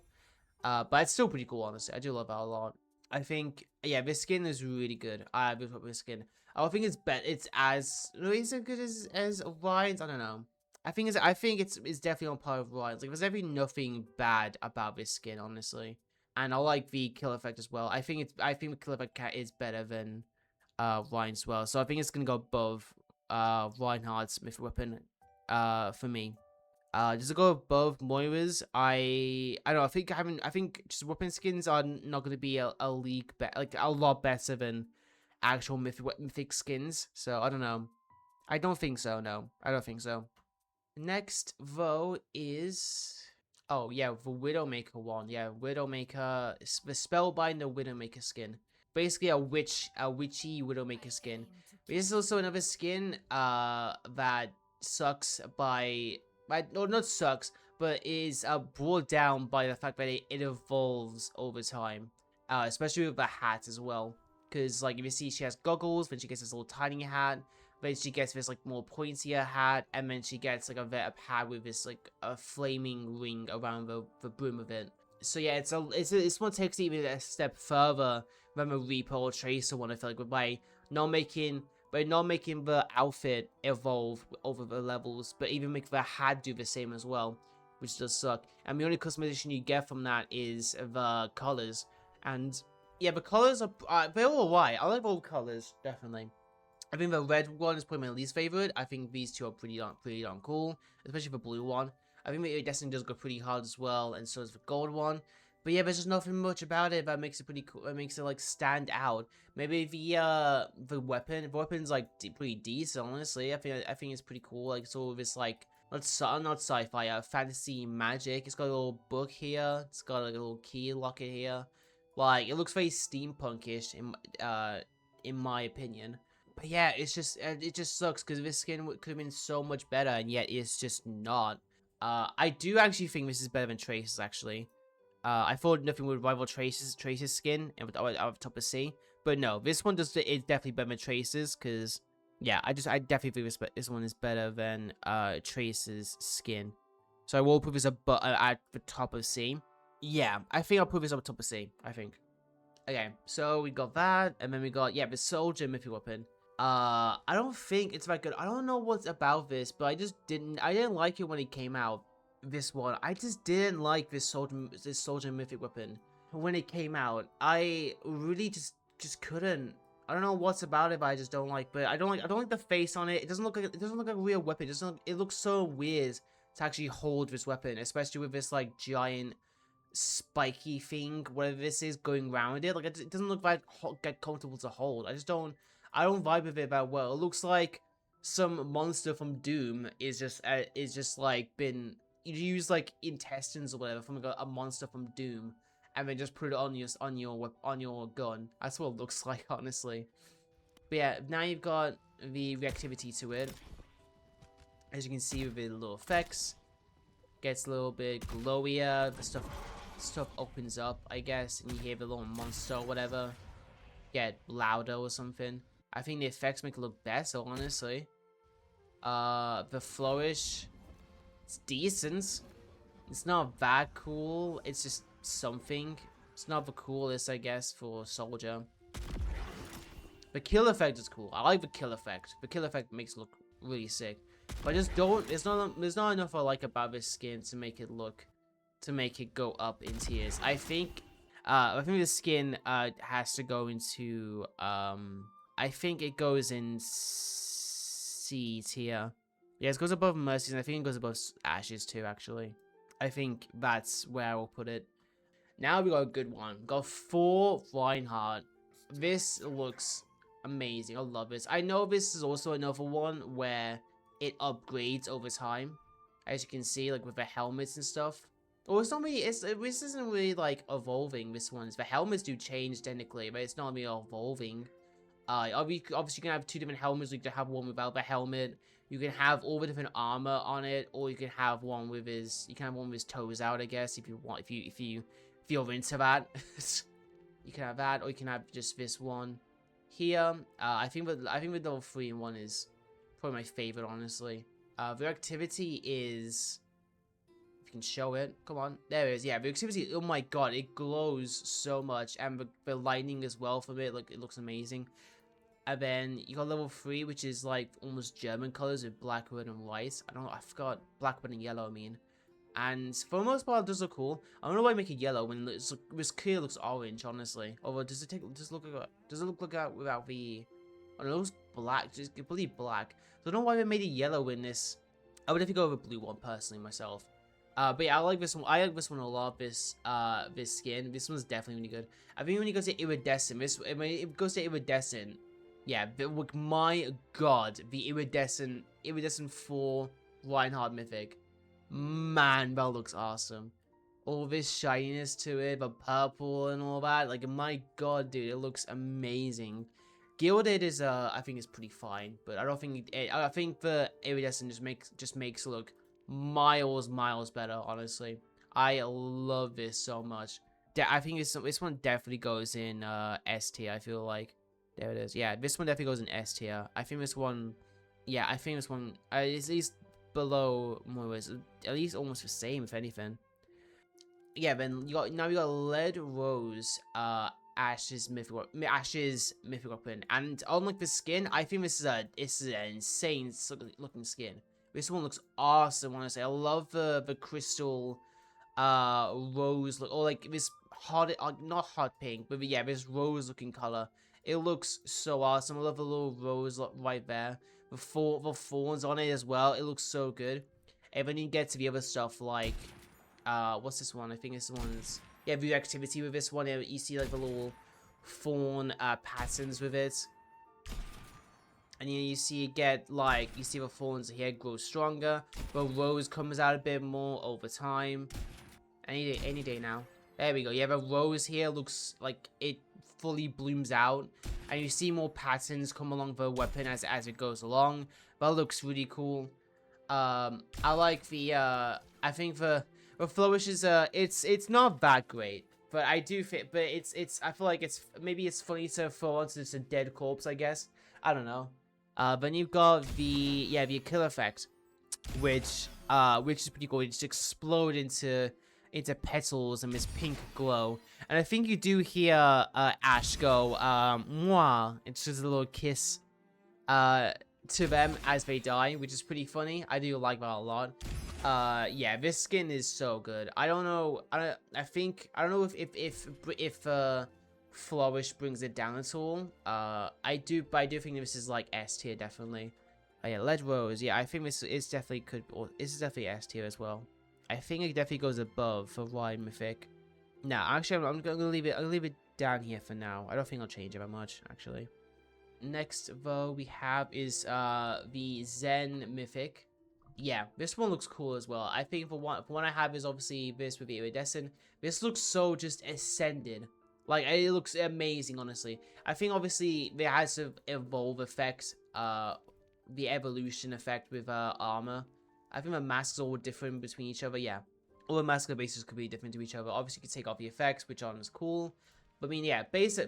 [SPEAKER 1] But it's still pretty cool, honestly. I do love that a lot. I think, yeah, this skin is really good. I have this skin. I don't think it's it's as, no, is it good as Orion's? I don't know. I think it's definitely on par with Orion's. Like, there's definitely nothing bad about this skin, honestly. And I like the kill effect as well. I think the kill effect is better than Ryan's as well. So I think it's gonna go above Reinhardt's mythic weapon for me. Does it go above Moira's? I don't know. I think just weapon skins are not going to be a league like a lot better than actual mythic skins. So I don't know. I don't think so. No, I don't think so. Next though is, oh yeah, the Widowmaker one. Yeah, Widowmaker, the Spellbinder Widowmaker skin. Basically a witchy Widowmaker skin. But this is also another skin that sucks no, not sucks, but is brought down by the fact that it evolves over time. especially with the hat as well. Because, like, if you see she has goggles, then she gets this little tiny hat, then she gets this, like, more pointier hat, and then she gets, like, a hat with this, like, a flaming ring around the brim of it. So, yeah, it's one takes even a step further than the Reaper or Tracer one, I feel like, by not making the outfit evolve over the levels, but even make the hat do the same as well, which does suck. And the only customization you get from that is the colors. And yeah, the colors are they're alright. I like all colors, definitely. I think the red one is probably my least favorite. I think these two are pretty darn cool, especially the blue one. I think the iridescent does go pretty hard as well, and so does the gold one. But yeah, there's just nothing much about it that makes it pretty cool. That makes it like stand out. Maybe the weapon's like pretty decent. Honestly, I think it's pretty cool. Like it's all this like not sci-fi, fantasy magic. It's got a little book here. It's got like a little key locket here. Like it looks very steampunkish in my opinion. But yeah, it just sucks because this skin could have been so much better, and yet it's just not. I do actually think this is better than Trace's actually. I thought nothing would rival Trace's skin out of top of C, but no, this one is definitely better than Trace's because yeah, I definitely think this one is better than Trace's skin. So I will put this at the top of C. Yeah, I think I'll put this up top of C. I think. Okay, so we got that, and then we got the soldier mythic weapon. I don't think it's that good. I don't know what's about this, but I didn't like it when it came out. This one, I just didn't like this soldier mythic weapon when it came out. I really just couldn't. I don't know what's about it, but I just don't like. But I don't like the face on it. It doesn't look like a real weapon. It looks so weird to actually hold this weapon, especially with this like giant spiky thing, whatever this is, going around it. Like it doesn't look like get comfortable to hold. I don't vibe with it that well. It looks like some monster from Doom is just like been you use like intestines or whatever from like a monster from Doom, and then just put it on your gun. That's what it looks like, honestly. But yeah, now you've got the reactivity to it. As you can see with the little effects, gets a little bit glowier. The stuff opens up, I guess, and you hear the little monster or whatever get louder or something. I think the effects make it look better, honestly. The flourish, it's decent. It's not that cool. It's just something. It's not the coolest, I guess, for soldier. The kill effect is cool. I like the kill effect. The kill effect makes it look really sick. But I just don't. There's not enough I like about this skin to make it go up in tiers. I think the skin has to go into I think it goes in C tier. Yeah, it goes above Mercy's, and I think it goes above Ashes too, actually. I think that's where I will put it. Now we got a good one. We got 4 Reinhardt. This looks amazing. I love this. I know this is also another one where it upgrades over time. As you can see, like with the helmets and stuff. Well, it's not really, this isn't really like evolving, this one. The helmets do change technically, but it's not really evolving. Obviously you can have 2 different helmets. You can have one without the helmet. You can have all the different armor on it, or you can have one with his toes out, I guess, if you want, if you're into that. You can have that, or you can have just this one here. I think the level 3 one is probably my favorite, honestly. The activity is, if you can show it, come on, there it is. Yeah, the activity, oh my god, it glows so much, and the lightning as well from it, like, it looks amazing. And then you got level 3, which is like almost German colors with black, red, and white. I forgot black, red, and yellow, I mean. And for the most part, it does look cool. I don't know why I make it yellow when this clear looks orange, honestly. Although, does it look like that without the? Oh no, it looks black, just completely black. So I don't know why they made it yellow in this. I would definitely go with a blue one personally myself. But yeah, I like this one. I like this one a lot. This skin. This one's definitely really good. I think when it goes to iridescent, when it goes to iridescent. Yeah, but my god, the iridescent 4 Reinhardt Mythic. Man, that looks awesome. All this shininess to it, the purple and all that. Like, my god, dude, it looks amazing. Gilded is, I think is pretty fine, but I don't think I think the iridescent just makes it look miles better, honestly. I love this so much. I think this one definitely goes in S tier. I feel like there it is. Yeah, this one definitely goes in S tier. I think this one, yeah, I think this one is at least below Moira's, at least almost the same if anything. Yeah, then you got Lead Rose, Ash's mythic weapon, and unlike the skin, I think this is an insane looking skin. This one looks awesome. Honestly, I love the crystal rose look, or like this hot, not hot pink, but yeah, this rose looking color. It looks so awesome. I love the little rose right there. The thorns on it as well. It looks so good. And then you get to the other stuff like what's this one? I think this one's, yeah, view activity with this one. You see like the little thorn patterns with it. And you see it get like, you see the thorns here grow stronger. The rose comes out a bit more over time. Any day now. There we go. Yeah, the rose here looks like it fully blooms out. And you see more patterns come along the weapon as it goes along. That looks really cool. I like the, I think the flourish is, it's not that great. But I do fit, but I feel like maybe it's funny to throw onto just a dead corpse, I guess. I don't know. Then you've got the kill effect, which is pretty cool. It just explode into petals and this pink glow. And I think you do hear Ash go, mwah. It's just a little kiss to them as they die, which is pretty funny. I do like that a lot. Yeah, this skin is so good. I don't know. I don't know if Flourish brings it down at all. But I do think this is like S tier definitely. Oh yeah, Lead Rose. Yeah, I think this is definitely this is definitely S tier as well. I think it definitely goes above for Overwatch Mythic. No, actually, I'm gonna leave it. I'll leave it down here for now. I don't think I'll change it that much actually. Next, though, we have is the Zen Mythic. Yeah, this one looks cool as well. I think for one I have is obviously this with the Iridescent. This looks so just ascended. Like, it looks amazing, honestly. I think obviously there has to evolve effects, the evolution effect with armor. I think the masks are all different between each other, yeah. All the mask bases could be different to each other. Obviously, you can take off the effects, which aren't as cool. But I mean, yeah, base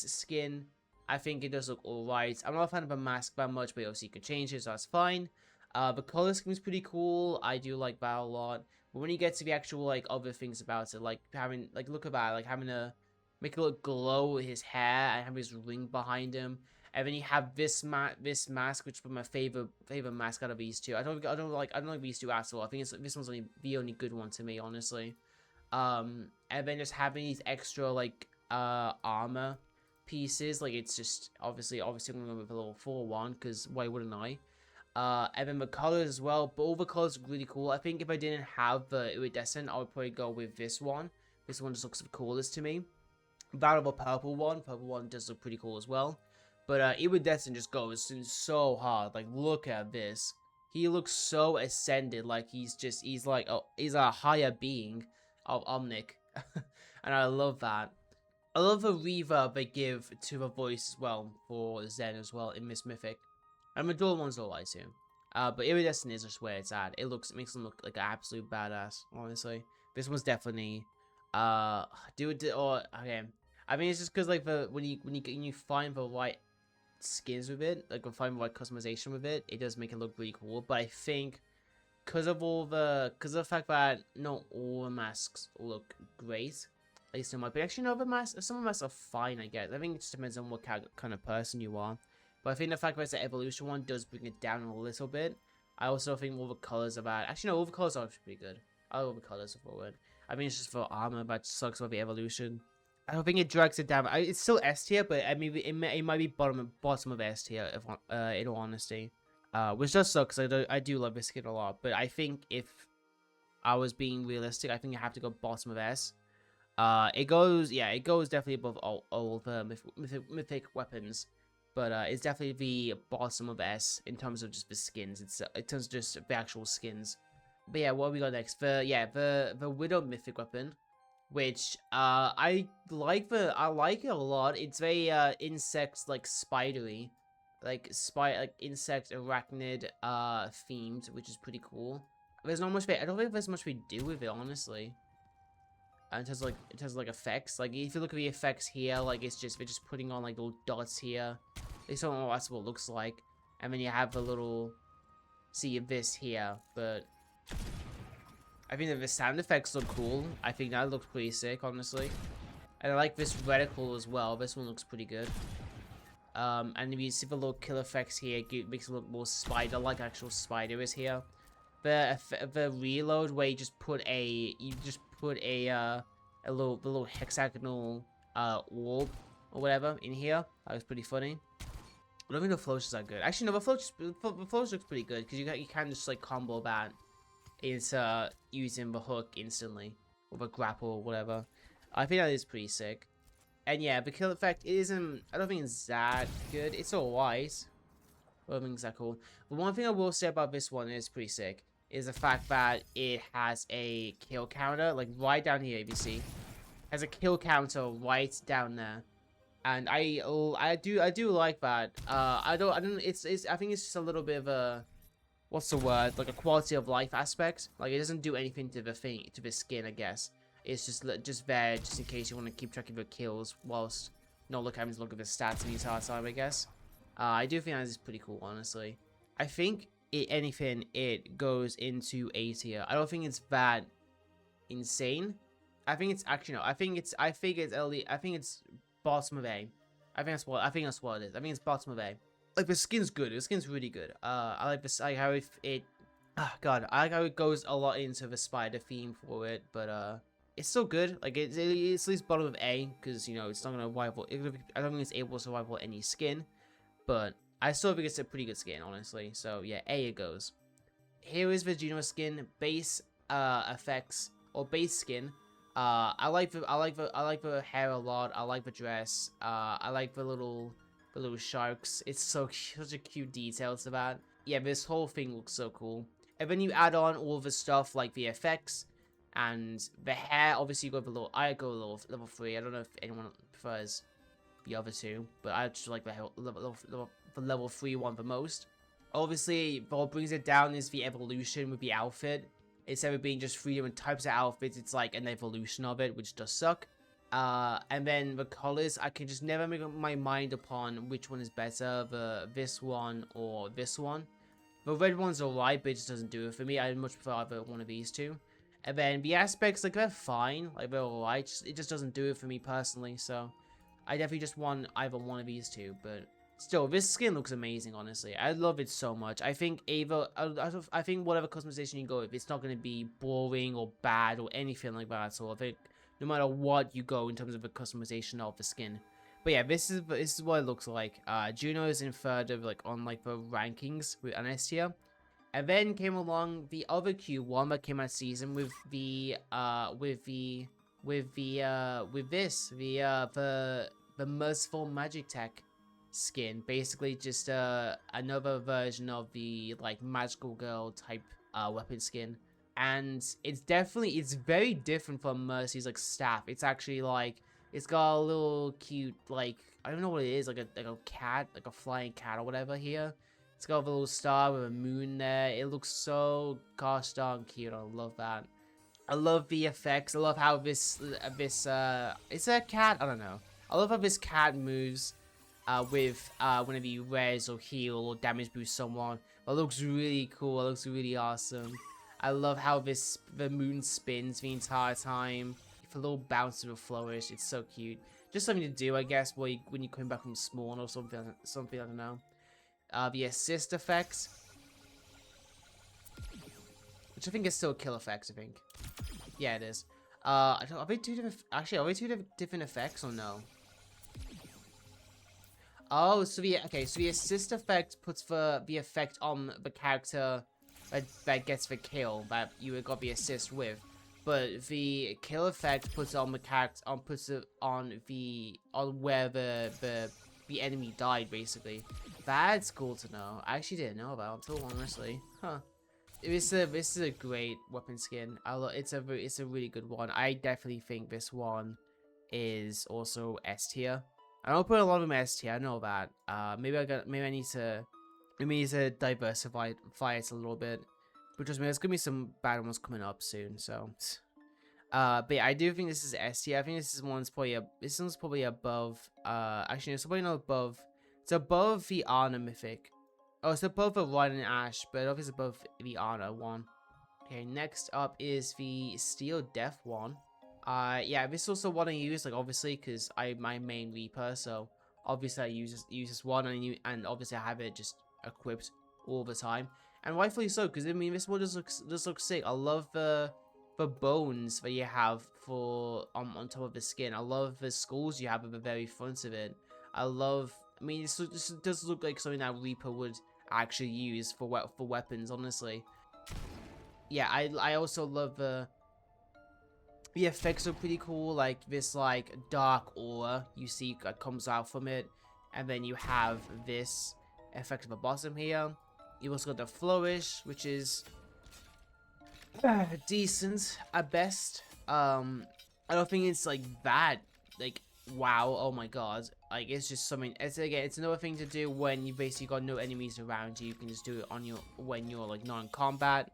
[SPEAKER 1] skin, I think it does look alright. I'm not a fan of a mask that much, but obviously you can change it, so that's fine. The color scheme is pretty cool. I do like that a lot. But when you get to the actual, like, other things about it, like having, like, look at that, like having to make it look glow his hair and have his ring behind him. And then you have this mask, which is my favorite mask out of these two. I don't like these two at all. I think this one's the only good one to me, honestly. And then just having these extra like armor pieces, like it's just obviously I'm gonna go with a level 4 one because why wouldn't I? And then the colors as well, but all the colors are really cool. I think if I didn't have the iridescent, I would probably go with this one. This one just looks the coolest to me. That of a purple one does look pretty cool as well. But iridescent just goes in so hard. Like, look at this. He looks so ascended, like he's like he's a higher being of Omnic. And I love that. I love the reverb they give to the voice as well for Zen as well in Miss Mythic. And the dual one's alright too. But iridescent is just where it's at. It makes him look like an absolute badass, honestly. This one's definitely okay. I mean, it's just because like when you find the right skins with it, like when find the right customization with it, it does make it look really cool. But I think because of the fact that not all the masks look great, at least in my opinion. Actually, no, some of the masks are fine, I guess. I think it just depends on what kind of person you are. But I think the fact that it's the evolution one does bring it down a little bit. I also think all the colors are bad. Actually, no, all the colors are pretty good. I love the colors forward. I mean, it's just for armor, but it sucks about the evolution. I don't think it drags it down. It's still S tier, but I mean, it might be bottom of S tier, if in all honesty. Which does suck, because I do love this skin a lot. But I think if I was being realistic, I think I have to go bottom of S. It goes definitely above all the mythic weapons. But it's definitely the bottom of S in terms of just the skins. In terms of just the actual skins. But yeah, what we got next? The Widow Mythic weapon, which I like it a lot. It's very insect like spidery, like insect arachnid themed, which is pretty cool. There's not much. I don't think there's much we do with it, honestly. in terms of like effects. Like if you look at the effects here, like they're just putting on like little dots here. They don't know that's what it looks like. And then you have the little see this here, but I think that the sound effects look cool. I think that looks pretty sick, honestly. And I like this reticle as well. This one looks pretty good. And if you see the little kill effects here, it makes it look more spider-like. Actual spider is here. The reload where you just put a little hexagonal orb or whatever in here. That was pretty funny. I don't think the floats are good. Actually, no, the floats looks pretty good because you can just like combo that into using the hook instantly or the grapple or whatever. I think that is pretty sick. And yeah, the kill effect isn't. I don't think it's that good. It's alright. I don't think it's that cool. But one thing I will say about this one is pretty sick is the fact that it has a kill counter, like right down here. If you see, has a kill counter right down there, and I do like that. I think it's just a little bit of a, what's the word? Like a quality of life aspect. Like it doesn't do anything to the skin, I guess. It's just there just in case you want to keep track of your kills whilst not having to look at the stats the entire time, I guess. I do think that is pretty cool, honestly. I think anything, it goes into A tier. I don't think it's that insane. I think it's actually no. I think it's bottom of A. I think that's what it is. I think it's bottom of A. Like the skin's good. The skin's really good. I like this. I like how it. Oh God, I like how it goes a lot into the spider theme for it, but it's still good. Like it's at least bottom of A because you know it's not gonna rival. I don't think it's able to rival any skin, but I still think it's a pretty good skin, honestly. So yeah, A it goes. Here is the Juno skin base effects or base skin. I like the hair a lot. I like the dress. I like the little sharks. It's such a cute detail to that. Yeah, this whole thing looks so cool. And then you add on all the stuff like the effects and the hair. Obviously, you go below. I go level 3. I don't know if anyone prefers the other two, but I just like the level 3 one the most. Obviously, what brings it down is the evolution with the outfit. Instead of being just 3 different types of outfits, it's like an evolution of it, which does suck. And then the colors, I can just never make up my mind upon which one is better, this one or this one. The red one's alright, but it just doesn't do it for me. I much prefer either one of these two. And then the aspects, like, they're fine. Like, they're alright. It just doesn't do it for me personally, so I definitely just want either one of these two, but still, this skin looks amazing, honestly. I love it so much. I think I think whatever customization you go with, it's not going to be boring or bad or anything like that. So I think no matter what you go in terms of the customization of the skin. But yeah, this is what it looks like. Juno is in third of on like the rankings with an S tier. And then came along the other Q1 that came out season with the Merciful Magic Tech skin. Basically just another version of the like magical girl type weapon skin. And it's very different from Mercy's like staff. It's actually like it's got a little cute like I don't know what it is, like a cat, like a flying cat or whatever here. It's got a little star with a moon there. It looks so gosh darn cute. I love that. I love the effects. I love how this it's a cat. I don't know. I love how this cat moves with whenever you res or heal or damage boost someone. It looks really cool. It looks really awesome. I love how the moon spins the entire time. The little bounce of a flourish. It's so cute. Just something to do, I guess, when you come back from spawn or something. I don't know. The assist effects, which I think is still kill effects. I think. Yeah, it is. Are they two different? Actually, are they two different effects or no? Oh, so the assist effect puts the effect on the character that gets the kill that you got the assist with, but the kill effect puts it on the character puts it on where the enemy died basically. That's cool to know. I actually didn't know about until honestly. Huh. This is a great weapon skin. It's a really good one. I definitely think this one is also S tier. I don't put a lot of them S tier. I know that. Maybe I need to diversify it a little bit. But trust me, there's gonna be some bad ones coming up soon. So But yeah, I do think this is S tier. I think this one's probably above. Actually, it's probably not above. It's above the Honor Mythic. Oh, it's above the Ryan and Ash, but I don't think it's above the Honor one. Okay, next up is the Steel Death one. Yeah, this is also one I use, like, obviously, because I'm my main Reaper, so obviously I use this one, and obviously I have it just equipped all the time, and rightfully so, because I mean this one does look sick. I love the bones that you have for on top of the skin. I love the skulls you have at the very front of it. I mean, this does look like something that Reaper would actually use for weapons, honestly. Yeah, I also love the effects are pretty cool, like this like dark aura you see comes out from it, and then you have this effect at the bottom here. You also got the flourish, which is decent at best. I don't think it's like that like wow, oh my god, like it's just something. It's another thing to do when you basically got no enemies around you. You can just do it on your when you're like non-combat.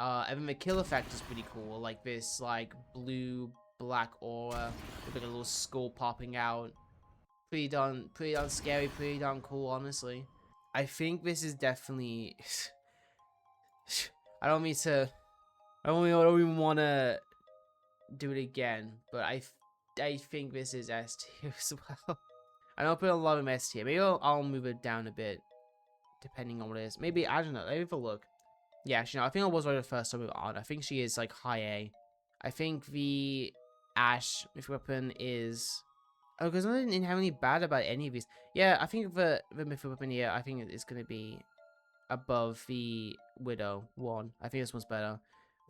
[SPEAKER 1] And then the kill effect is pretty cool, like this like blue black aura with like a little skull popping out. Pretty darn scary, pretty darn cool, honestly. I think this is definitely I don't mean to I don't even want to do it again, but I think this is S tier as well. I don't put a lot of S tier. Maybe I'll move it down a bit depending on what it is. Maybe I don't know. Let me have a look. Yeah, actually, no, I think I was right the first time we were on. I think she is like high A. I think the Ash with weapon is. Oh, because I didn't have any bad about any of these. Yeah, I think the mythic weapon here, I think it's gonna be above the Widow one. I think this one's better.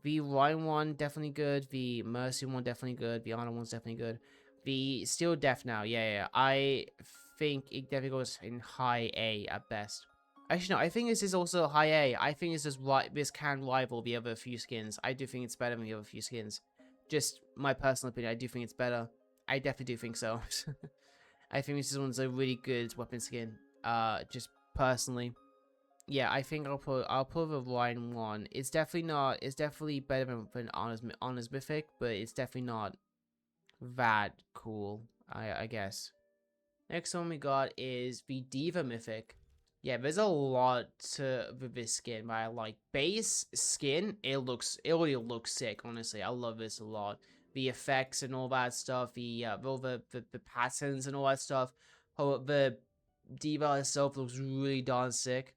[SPEAKER 1] The Ryan one definitely good. The Mercy one definitely good. The Honor one's definitely good. The Steel Death now, yeah. I think it definitely goes in high A at best. Actually, no, I think this is also high A. I think this can rival the other few skins. I do think it's better than the other few skins. Just my personal opinion, I do think it's better. I definitely do think so. I think this one's a really good weapon skin. Just personally. Yeah, I think I'll put the Ryan one. It's definitely better than Honors Mythic, but it's definitely not that cool, I guess. Next one we got is the Diva Mythic. Yeah, there's a lot to with this skin, but I like base skin. It already looks sick. Honestly, I love this a lot. The effects and all that stuff, all the patterns and all that stuff. Oh, the Diva itself looks really darn sick.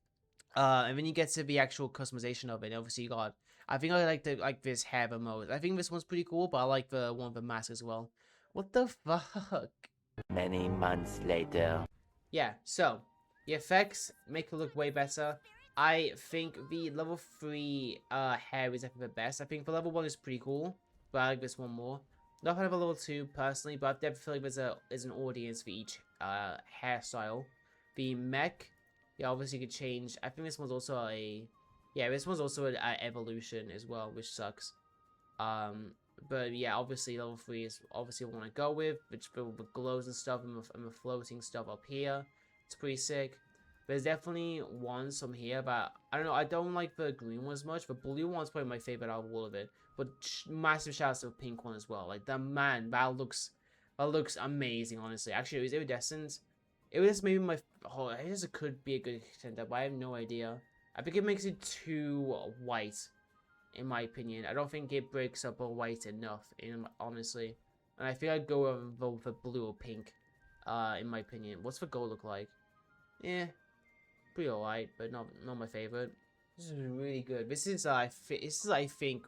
[SPEAKER 1] And then you get to the actual customization of it. Obviously, you got. I think I like this hair mode. I think this one's pretty cool, but I like the one with the mask as well. What the fuck?
[SPEAKER 2] Many months later.
[SPEAKER 1] Yeah, so the effects make it look way better. I think the level 3 hair is definitely the best. I think the level 1 is pretty cool, but I like this one more. Not kind of a level 2 personally, but I definitely feel like there's an audience for each hairstyle. The mech, yeah, obviously you could change. I think this one's also this one's also an evolution as well, which sucks. But yeah, obviously level 3 is obviously what I want to go with, which filled with glows and stuff, and the floating stuff up here. It's pretty sick. There's definitely ones from here, but I don't know, I don't like the green one as much. The blue one's probably my favorite out of all of it. But massive shout out to the pink one as well. Like, that that looks amazing, honestly. Actually, it was Iridescent. It was maybe my, I guess it could be a good contender, but I have no idea. I think it makes it too white, in my opinion. I don't think it breaks up a white enough, honestly. And I think I'd go with the blue or pink, in my opinion. What's the gold look like? Yeah, pretty alright, but not my favorite. This is really good. This is I think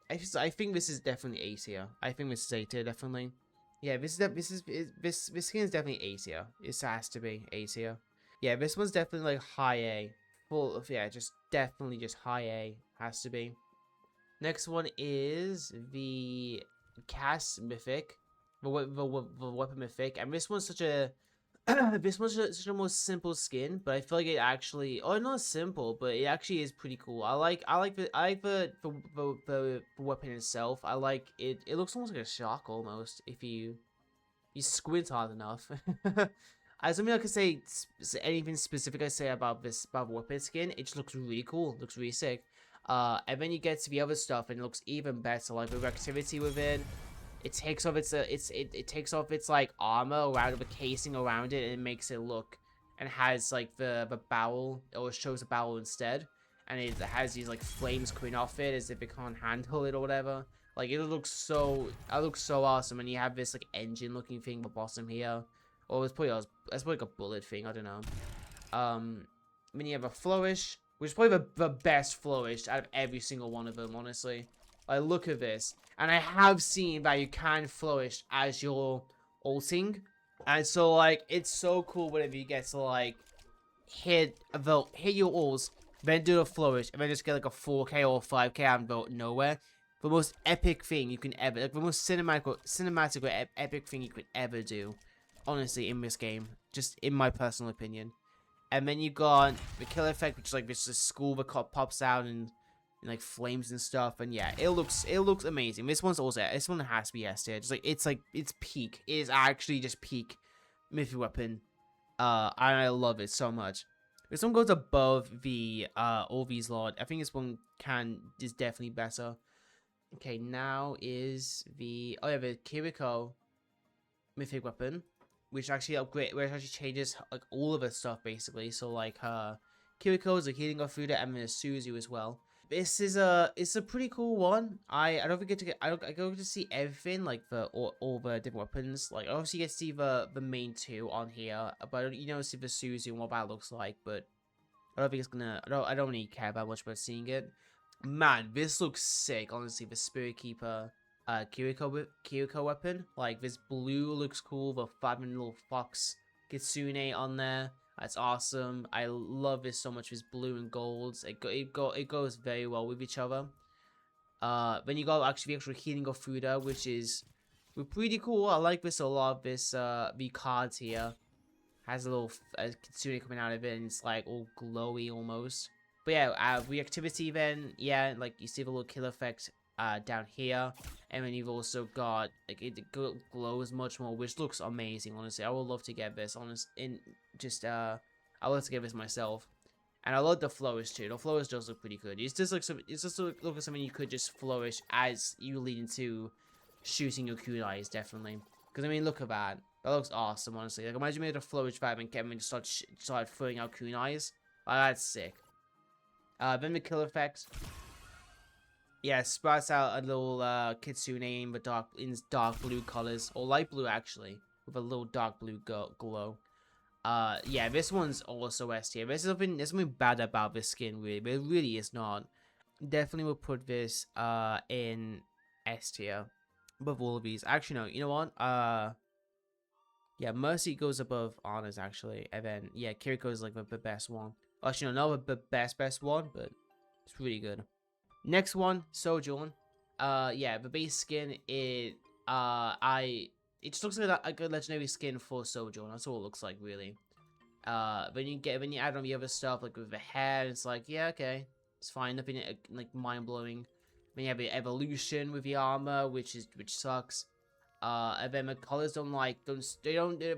[SPEAKER 1] this is definitely A tier. I think this is A tier definitely. Yeah, this skin is definitely A tier. It has to be A tier. Yeah, this one's definitely like high A. Full of just definitely just high A has to be. Next one is the Cast Mythic, the Weapon Mythic, and this one's such a such a more simple skin, but I feel like it actually, oh, not simple, but it actually is pretty cool. I like the weapon itself. I like it. It looks almost like a shark almost if you squint hard enough. As something I could say anything specific I say about the weapon skin, it just looks really cool. It looks really sick. And then you get to the other stuff, and it looks even better. Like with activity within, it takes off it takes off its like armor around the casing around it, and it makes it look, and has like the barrel, or it shows a barrel instead, and it has these like flames coming off it as if it can't handle it or whatever. Like it looks so awesome, and you have this like engine looking thing at the bottom here, or it's probably like a bullet thing. I don't know. Then you have a flourish, which is probably the best flourish out of every single one of them, honestly. Like, look at this. And I have seen that you can flourish as you're ulting. And so, like, it's so cool whenever you get to, like, hit your ults, then do a flourish, and then just get, like, a 4k or 5k out of nowhere. The most epic thing you can ever, like, the most cinematic or epic thing you could ever do, honestly, in this game. Just in my personal opinion. And then you got the kill effect, which is like this school that pops out and like flames and stuff. And yeah, it looks amazing. This one has to be S tier. Just like it's peak. It is actually just peak mythic weapon. And I love it so much. This one goes above the Orvie's Lord. I think this one is definitely better. Okay, now is the the Kiriko mythic weapon, which actually changes like all of her stuff basically. So like her Kiriko is a healing of food, and then Suzu as well. It's a pretty cool one. I don't forget to get I don't get to see everything like all the different weapons. Like obviously you get to see the main two on here, but you don't see the Suzu and what that looks like. But I don't think it's gonna. I don't really care that much about seeing it. Man, this looks sick. Honestly, the Spirit Keeper Kiriko weapon. Like this blue looks cool. The flapping little fox Kitsune on there. That's awesome. I love this so much. This blue and golds. It goes very well with each other. Then you got actually the actual healing of Fuda, which is pretty cool. I like this a lot. This the cards here has a little Kitsune coming out of it, and it's like all glowy almost. But yeah, reactivity then, yeah, like you see the little kill effect down here, and then you've also got like it glows much more, which looks amazing. Honestly, I would love to get this. I would love to get this myself, and I love the flourish too. The flourish does look pretty good. It's just like look at something you could just flourish as you lead into shooting your kunais, definitely. Because I mean, look at that. That looks awesome, honestly. Like imagine made a flourish vibe and Kevin just start throwing out kunais. Like, that's sick. Then the kill effect. Yeah, sprouts out a little Kitsune in dark blue colors, or light blue actually, with a little dark blue glow. Yeah, this one's also S tier. There's something bad about this skin, really, but it really is not. Definitely will put this in S tier above all of these. Actually, no, you know what? Yeah, Mercy goes above Honors actually, and then yeah, Kiriko is like the best one. Actually, no, not the best one, but it's really good. Next one, Sojourn. Yeah, the base skin it just looks like a good legendary skin for Sojourn. That's all it looks like, really. When you add on the other stuff like with the hair, it's like yeah, okay, it's fine. Nothing like mind blowing. Then you have the evolution with the armor, which sucks. And then the colors they're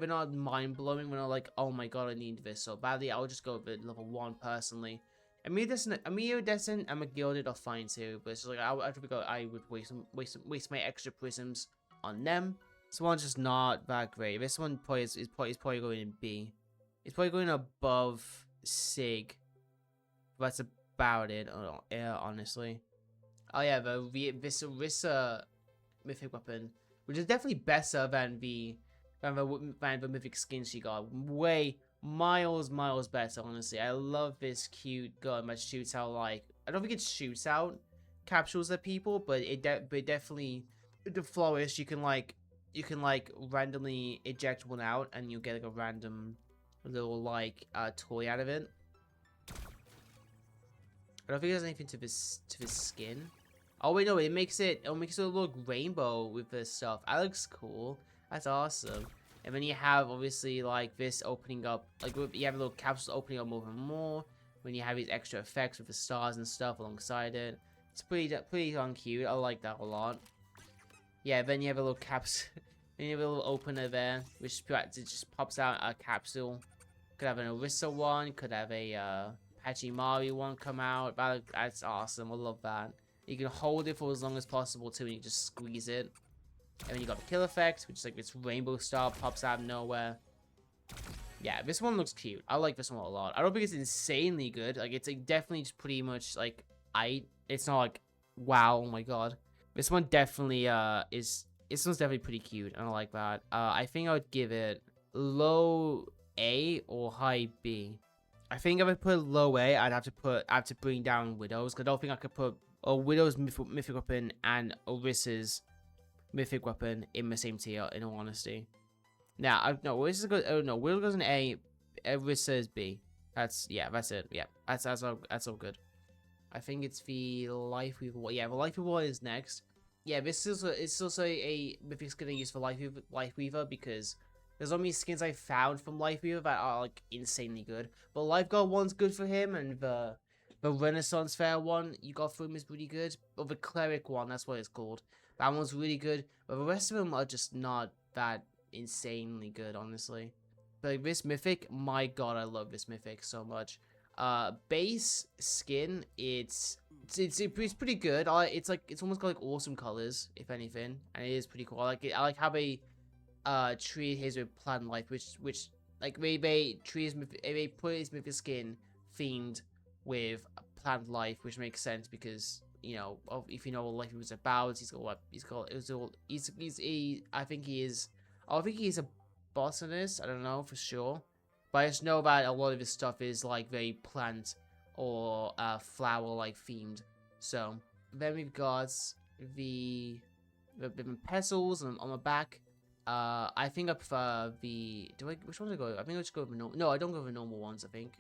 [SPEAKER 1] not mind blowing. We're not like, oh my god, I need this so badly. I would just go with level 1 personally. Amio and McGilded are fine too, but it's just like I would waste my extra prisms on them. This one's just not that great. This one is probably going in B. It's probably going above Sig. That's about it. Oh, yeah, honestly. Oh yeah, the Viscera mythic weapon, which is definitely better than the mythic skin she got. Way miles better, honestly. I love this cute gun that shoots out like I don't think it shoots out capsules at people, but it definitely the flourish you can like randomly eject one out and you'll get like a random little like toy out of it. I don't think there's anything to this skin. Oh wait, no, it makes it look rainbow with this stuff. That looks cool. That's awesome. And then you have obviously like this opening up, like you have a little capsule opening up more and more. When you have these extra effects with the stars and stuff alongside it, it's pretty darn cute. I like that a lot. Yeah, then you have a little capsule, then you have a little opener there, which just pops out a capsule. Could have an Orisa one, could have a Hachimari one come out. That's awesome. I love that. You can hold it for as long as possible too, and you just squeeze it. And then you got the kill effect, which is like this rainbow star pops out of nowhere. Yeah, this one looks cute. I like this one a lot. I don't think it's insanely good. Like, it's like definitely just pretty much like it's not like wow, oh my god. This one definitely this one's definitely pretty cute, and I like that. I think I would give it low A or high B. I think if I put low A, I have to bring down Widows, because I don't think I could put a Widow's mythic weapon and Orissa's mythic weapon in the same tier, in all honesty. Now, no, Orisa goes, oh no, Widow goes in A, Orisa is B. That's it. Yeah, that's all good. I think it's the Life Weaver one. Yeah, the Life Weaver one is next. Yeah, this is it's also a mythic skin I use for Life Weaver because there's only skins I found from Life Weaver that are like insanely good. But Lifeguard one's good for him, and the Renaissance Fair one you got for him is pretty good. Or the Cleric one, that's what it's called. That one's really good. But the rest of them are just not that insanely good, honestly. But like, this mythic, my god, I love this mythic so much. Base skin, it's pretty good. It's almost got like awesome colors, if anything, and it is pretty cool. I like it. I like how they treat his with plant life, which like they put his mythic skin themed with plant life, which makes sense because you know if you know what life he was about, I think he is a botanist. I don't know for sure. But I just know that a lot of his stuff is like very plant or flower-like themed. So then we've got the petals on the back. I think I prefer the. Which ones do I go? I think I just go with the normal. No, I don't go with the normal ones. I think.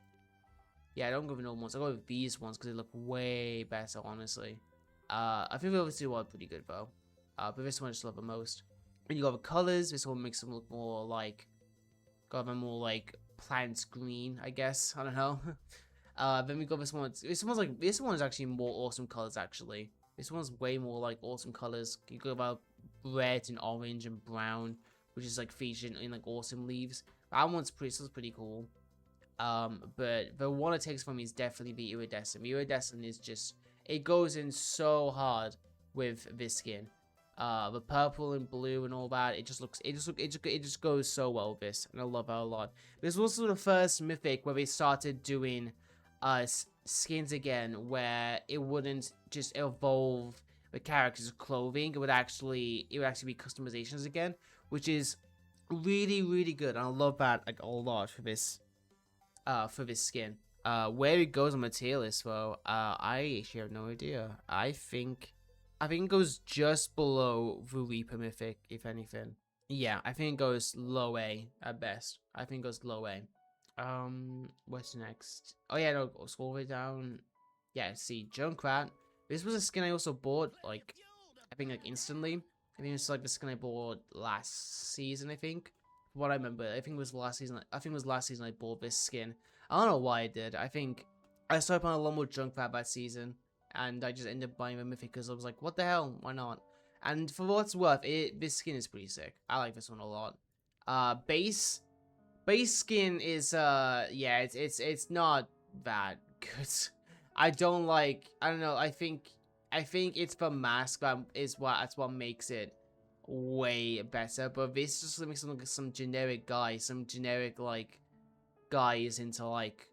[SPEAKER 1] Yeah, I don't go with the normal ones. I go with these ones because they look way better, honestly. I think the other two are pretty good though. But this one I just love the most. And you got the colors. This one makes them look more like. Got them more like. Plant green, I guess. I don't know. Then we got this one. This one is actually more awesome colors. Actually, this one's way more like awesome colors. You go about red and orange and brown, which is like featured in like awesome leaves. That one's pretty cool. But the one it takes from me is definitely the Iridescent. The Iridescent is just it goes in so hard with this skin. The purple and blue and all that, it just goes so well with this, and I love it a lot. This was also the first mythic where they started doing skins again, where it wouldn't just evolve the character's clothing, it would actually be customizations again, which is really good, and I love that like a lot for this skin. Where it goes on my tier list though, I actually have no idea. I think it goes just below the Reaper Mythic, if anything. Yeah, I think it goes low A at best. I think it goes low A. What's next? Oh yeah, no, scroll way down. Yeah, see, Junkrat. This was a skin I also bought, like, I think, like, instantly. I think it's like the skin I bought last season, I think. From what I remember, I think it was last season I bought this skin. I don't know why I did. I think I started playing a lot more Junkrat that season. And I just ended up buying a mythic because I was like, what the hell? Why not? And for what it's worth, this skin is pretty sick. I like this one a lot. Base skin is, yeah, it's not that good. I don't know, I think it's the mask that's what makes it way better. But this just makes it look like some generic guy, like, guys into, like,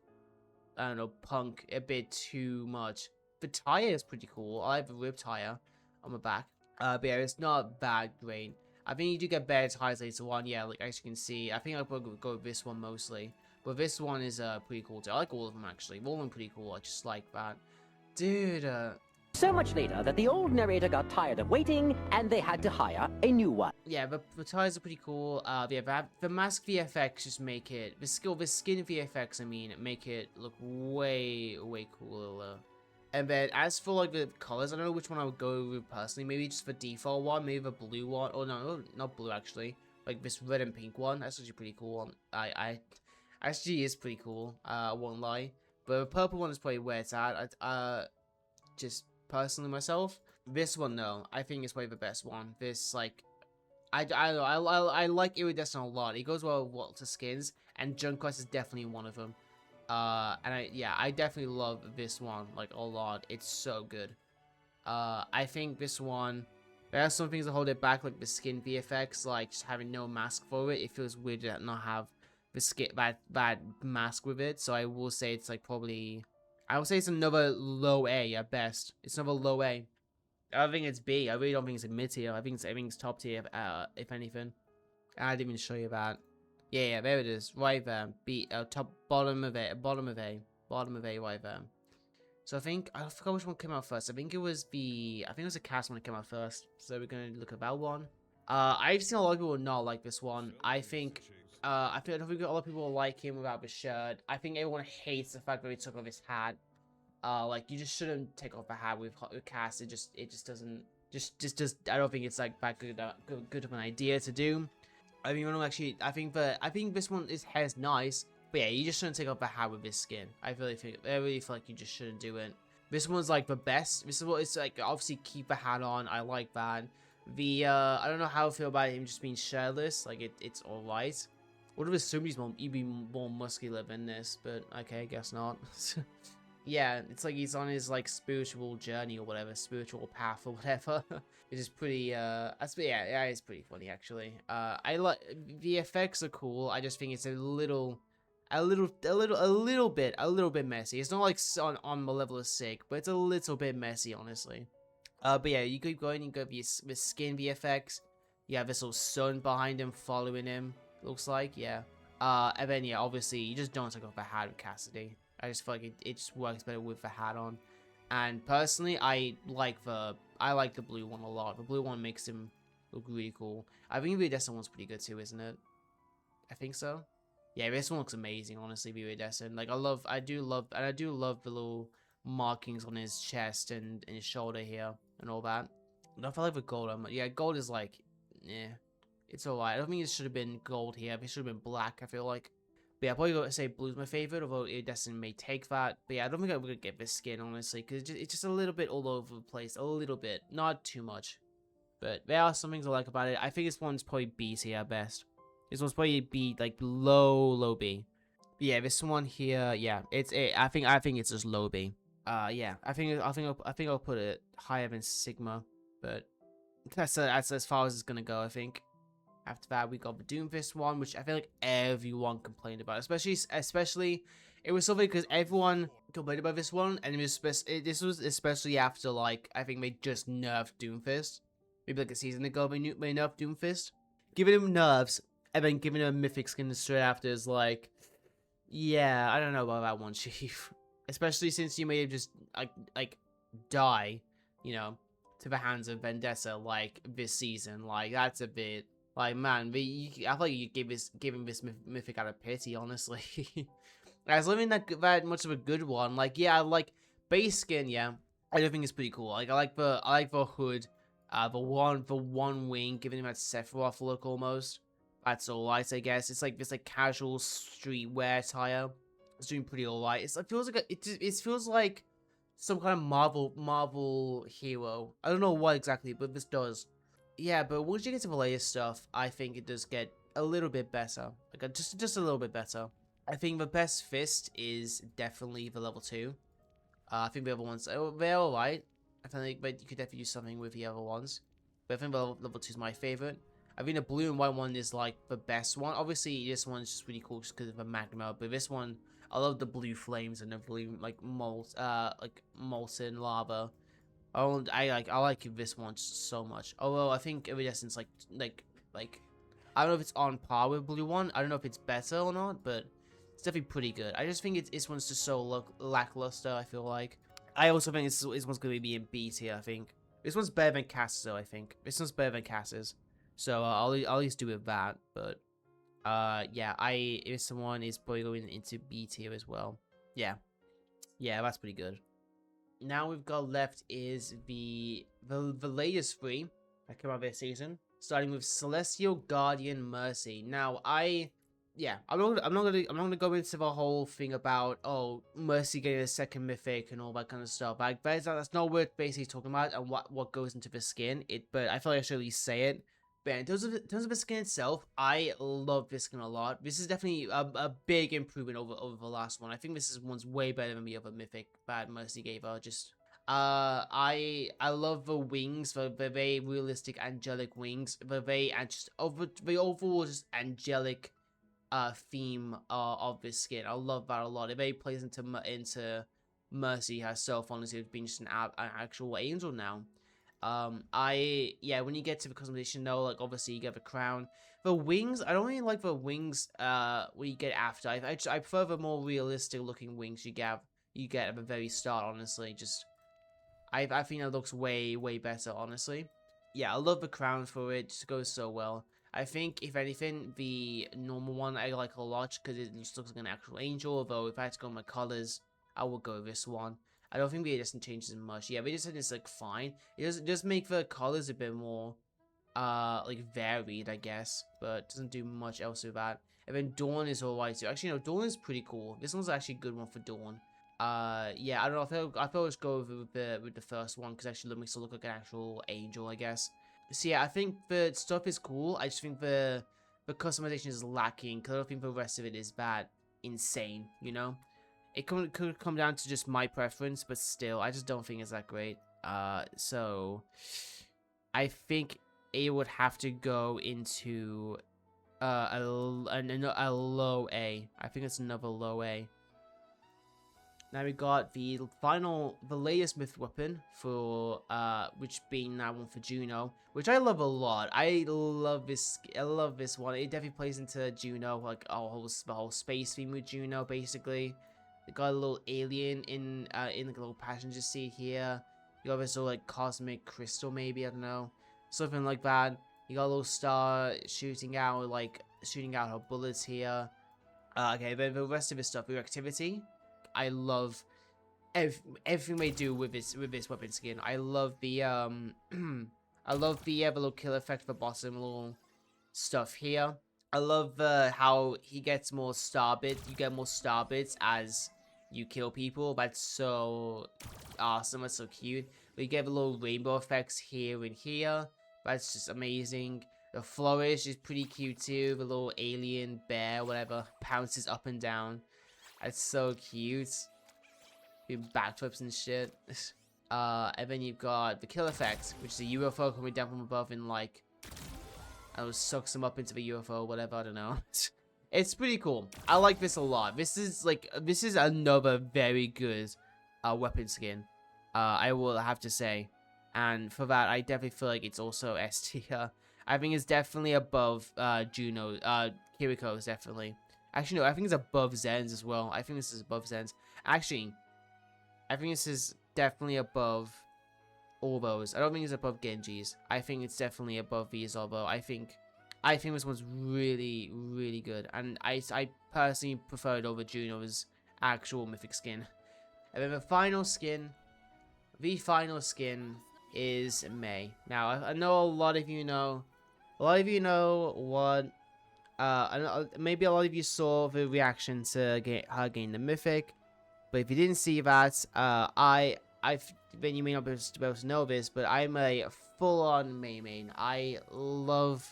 [SPEAKER 1] I don't know, punk a bit too much. The tire is pretty cool. I have a rib tire on my back. But yeah, it's not that great. I think you do get better tires later on. Yeah, like as you can see, I think I'll probably go with this one mostly. But this one is pretty cool too. I like all of them actually. All of them pretty cool. I just like that. Dude,
[SPEAKER 3] So much later that the old narrator got tired of waiting and they had to hire a new one.
[SPEAKER 1] Yeah, the tires are pretty cool. Yeah, the mask VFX just make it, the skin VFX, I mean, make it look way cooler. And then as for like the colors, I don't know which one I would go with personally. Maybe just the default one, maybe the blue one. Oh no, not blue actually. Like this red and pink one. That's actually pretty cool. I actually is pretty cool. I won't lie. But the purple one is probably where it's at. Just personally myself, this one though, I think is probably the best one. This like, I don't know. I like Iridescent a lot. It goes well to skins, and Junkrat is definitely one of them. And I definitely love this one like a lot. It's so good. I think this one, there are some things that hold it back, like the skin VFX, like just having no mask for it. It feels weird to not have the skin bad mask with it. So I will say it's like probably, I would say it's another low A at best. It's another low A. I don't think it's B. I really don't think it's a mid tier. I think it's top tier. If anything, I didn't even show you that. Yeah, there it is, right there. B, top bottom of A, bottom of A, right there. So I forgot which one came out first. I think it was the cast one that came out first. So we're gonna look at that one. I've seen a lot of people not like this one. I don't think a lot of people like him without the shirt. I think everyone hates the fact that he took off his hat. Like you just shouldn't take off a hat with cast. It just doesn't I don't think it's like that good of an idea to do. I mean, I think this one hair's nice. But yeah, you just shouldn't take off the hat with this skin. I really feel like you just shouldn't do it. This one's like the best. This is what it's like. Obviously, keep the hat on. I like that. I don't know how I feel about him just being shirtless. Like it's alright. Would have assumed he'd be more muscular than this, but okay, I guess not. Yeah, it's like he's on his like spiritual journey or whatever, spiritual path or whatever. It's just pretty yeah, it's pretty funny actually. I like the effects are cool. I just think it's a little bit messy. It's not like on the level of sick, but it's a little bit messy, honestly. But yeah, you keep going. You got the skin VFX. You have this little sun behind him, following him. Looks like, yeah. And then yeah, obviously you just don't take off the hat with Cassidy. I just feel like it just works better with the hat on. And personally, I like the blue one a lot. The blue one makes him look really cool. I think the Iridescent one's pretty good too, isn't it? I think so. Yeah, this one looks amazing, honestly, the Iridescent. Like I do love the little markings on his chest and his shoulder here and all that. I feel like the gold, yeah, gold is like, yeah, it's alright. I don't think it should have been gold here. It should have been black, I feel like. But yeah, probably gotta say blue's my favorite, although Iridescent may take that. But yeah, I don't think I'm gonna get this skin, honestly, because it's just a little bit all over the place. A little bit. Not too much. But there are some things I like about it. I think this one's probably B tier at best. This one's probably B, like low B. But yeah, this one here, yeah, it's A. I think it's just low B. Yeah, I think I'll put it higher than Sigma, but that's as far as it's gonna go, I think. After that, we got the Doomfist one, which I feel like everyone complained about, especially it was something because everyone complained about this one, and this was especially after like I think they just nerfed Doomfist, maybe like a season ago they nerfed Doomfist, giving him nerves and then giving him a mythic skin straight after is like, yeah, I don't know about that one, Chief. Especially since you may have just like die, you know, to the hands of Vendetta like this season. Like that's a bit. Like, man, I feel like you gave him this mythic out of pity, honestly. As living that much of a good one, like, yeah, I like base skin, yeah. I do think it's pretty cool. Like, I like the hood, the one wing, giving him that Sephiroth look almost. That's alright, I guess. It's like this like casual streetwear attire. It's doing pretty alright. It feels like it feels like some kind of Marvel hero. I don't know what exactly, but this does. Yeah, but once you get to the latest stuff, I think it does get a little bit better. Like, just a little bit better. I think the best fist is definitely the level 2. I think the other ones, they're alright. I think, but you could definitely do something with the other ones. But I think the level 2 is my favorite. I think the blue and white one is, like, the best one. Obviously, this one's just really cool just because of the magma. But this one, I love the blue flames and the blue, like, molten lava. Oh, I like this one so much. Although I think Iridescent's like I don't know if it's on par with blue one. I don't know if it's better or not, but it's definitely pretty good. I just think this one's just so lackluster. I feel like. I also think this one's gonna be in B tier. I think this one's better than Cass's though. I think this one's better than Cass's. So I'll at least do with that. But yeah, this one is probably going into B tier as well. Yeah, that's pretty good. Now we've got left is the latest 3 that came out this season, starting with Celestial Guardian Mercy. Now I'm not gonna go into the whole thing about Mercy getting a second mythic and all that kind of stuff. Like that's not what we're basically talking about and what goes into the skin. But I feel like I should at least say it But in terms of the skin itself, I love this skin a lot. This is definitely a big improvement over the last one. I think this one's way better than the other Mythic Bad Mercy gave her. Just I love the wings, the very realistic angelic wings, the very and just over the overall just angelic theme of this skin. I love that a lot. It very plays into Mercy herself, honestly, being just an actual angel now. When you get to the customization though, like obviously you get the crown. The wings, I don't really like the wings what you get after. I prefer the more realistic looking wings you get at the very start, honestly. Just I think it looks way better, honestly. Yeah, I love the crown for it. It just goes so well. I think, if anything, the normal one I like a lot because it just looks like an actual angel. Although, if I had to go with my colors, I would go with this one. I don't think the doesn't change as much. Yeah, but it's like fine. It does make the colors a bit more, like varied, I guess. But doesn't do much else with that. And then Dawn is alright too. Actually, no, Dawn is pretty cool. This one's actually a good one for Dawn. Yeah, I don't know. I thought I'd just go with the first one because actually it makes it look like an actual angel, I guess. So yeah, I think the stuff is cool. I just think the customization is lacking because I don't think the rest of it is that insane, you know? It could come down to just my preference, but still, I just don't think it's that great. So I think it would have to go into a low A. I think it's another low A. Now we got the latest myth weapon for which being that one for Juno, which I love a lot. I love this one. It definitely plays into Juno, like the whole space theme with Juno, basically. They got a little alien in the little passenger seat here. You got this little like cosmic crystal, maybe, I don't know, something like that. You got a little star shooting out her bullets here. Okay, but the rest of his stuff, reactivity. I love everything they do with this weapon skin. I love the I love the little kill effect for bottom little stuff here. I love how he gets more star bits. You get more star bits as you kill people. That's so awesome. That's so cute. We get the little rainbow effects here and here. That's just amazing. The flourish is pretty cute too. The little alien bear, whatever, pounces up and down. That's so cute. Doing backflips and shit. And then you've got the kill effect, which is a UFO coming down from above and like, I was sucks them up into the UFO, whatever, I don't know. It's pretty cool. I like this a lot. This is another very good weapon skin. I will have to say. And for that, I definitely feel like it's also S tier. I think it's definitely above Juno. Kiriko's definitely. Actually, no, I think it's above Zen's as well. I think this is above Zen's. Actually, I think this is definitely above all those. I don't think it's above Genji's. I think it's definitely above these, although I think this one's really good. And I personally prefer it over Juno's actual mythic skin. And then the final skin is Mei. Now, I know a lot of you know what... maybe a lot of you saw the reaction to her getting the mythic, but if you didn't see that, then you may not be able to know this, but I'm a full-on Mei main. I love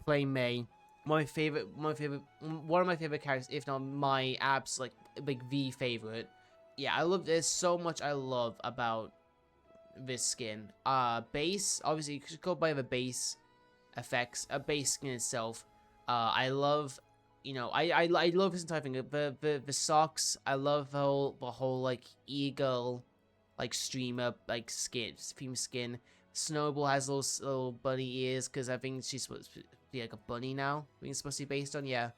[SPEAKER 1] playing Mei. One of my favorite characters, if not my abs, like the favorite. Yeah, there's so much I love about this skin. Base, obviously you could go by the base effects, a base skin itself. I love, I love this entire thing. The socks. I love the whole like eagle, like streamer, like theme skin. Snowball has little bunny ears because I think she's supposed to be like a bunny now. I think it's supposed to be based on, yeah.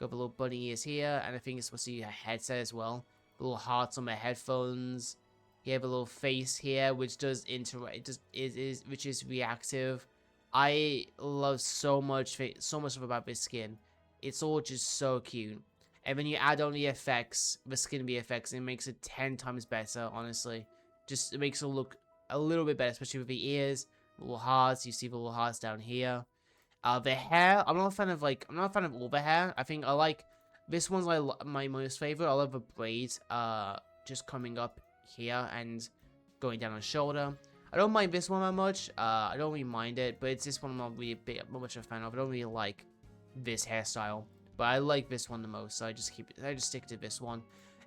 [SPEAKER 1] Got the little bunny ears here, and I think it's supposed to be a headset as well. The little hearts on my headphones. You have a little face here, which does interact. Which is reactive. I love so much stuff about this skin. It's all just so cute. And when you add on the effects, the skin VFX, it makes it 10 times better, honestly. Just, it makes it look a little bit better, especially with the ears, the little hearts. You see the little hearts down here. The hair, I'm not a fan of all the hair. I think I like, this one's my most favorite. I love the braids, just coming up here and going down on shoulder. I don't mind this one that much. I don't really mind it, but it's this one I'm not really not much of a fan of. I don't really like this hairstyle, but I like this one the most, so I just stick to this one.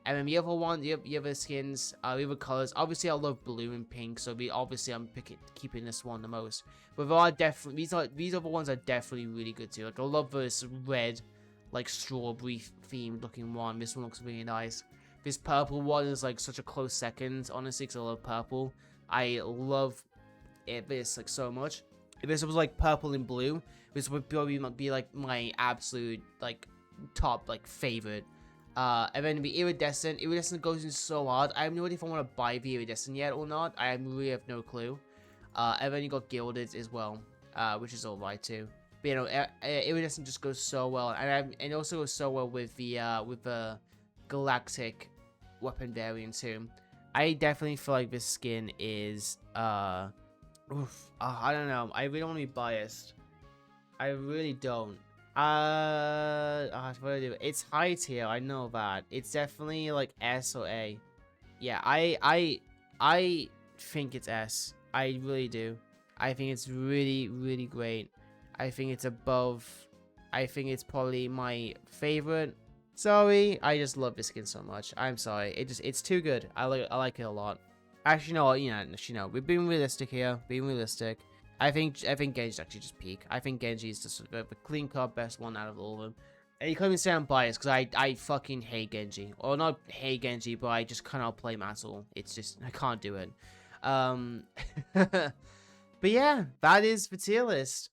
[SPEAKER 1] And then the other one, the other skins, the other colors. Obviously, I love blue and pink, so I'm keeping this one the most. But there are definitely these other ones are definitely really good too. Like I love this red, like strawberry themed looking one. This one looks really nice. This purple one is like such a close second, honestly, because I love purple. I love this like so much. If this was like purple and blue, this would probably be like my absolute like top like favorite. And then the iridescent goes in so hard. I have no idea if I want to buy the iridescent yet or not. I really have no clue. And then you got gilded as well, which is alright too. But you know, iridescent just goes so well, and it also goes so well with the galactic weapon variant too. I definitely feel like this skin is I don't know. I really don't want to be biased. I really don't. What do I do? It's high tier. I know that. It's definitely like S or A. Yeah, I think it's S. I really do. I think it's really, really great. I think it's above. I think it's probably my favorite. Sorry, I just love this skin so much. I'm sorry. It's too good. I like it a lot. Actually, no, we're being realistic here. Being realistic. I think Genji's actually just peak. I think Genji is just the clean cut best one out of all of them. And you can't even say I'm biased because I fucking hate Genji. Or not hate Genji, but I just cannot play him at all. It's just, I can't do it. But yeah, that is the tier list.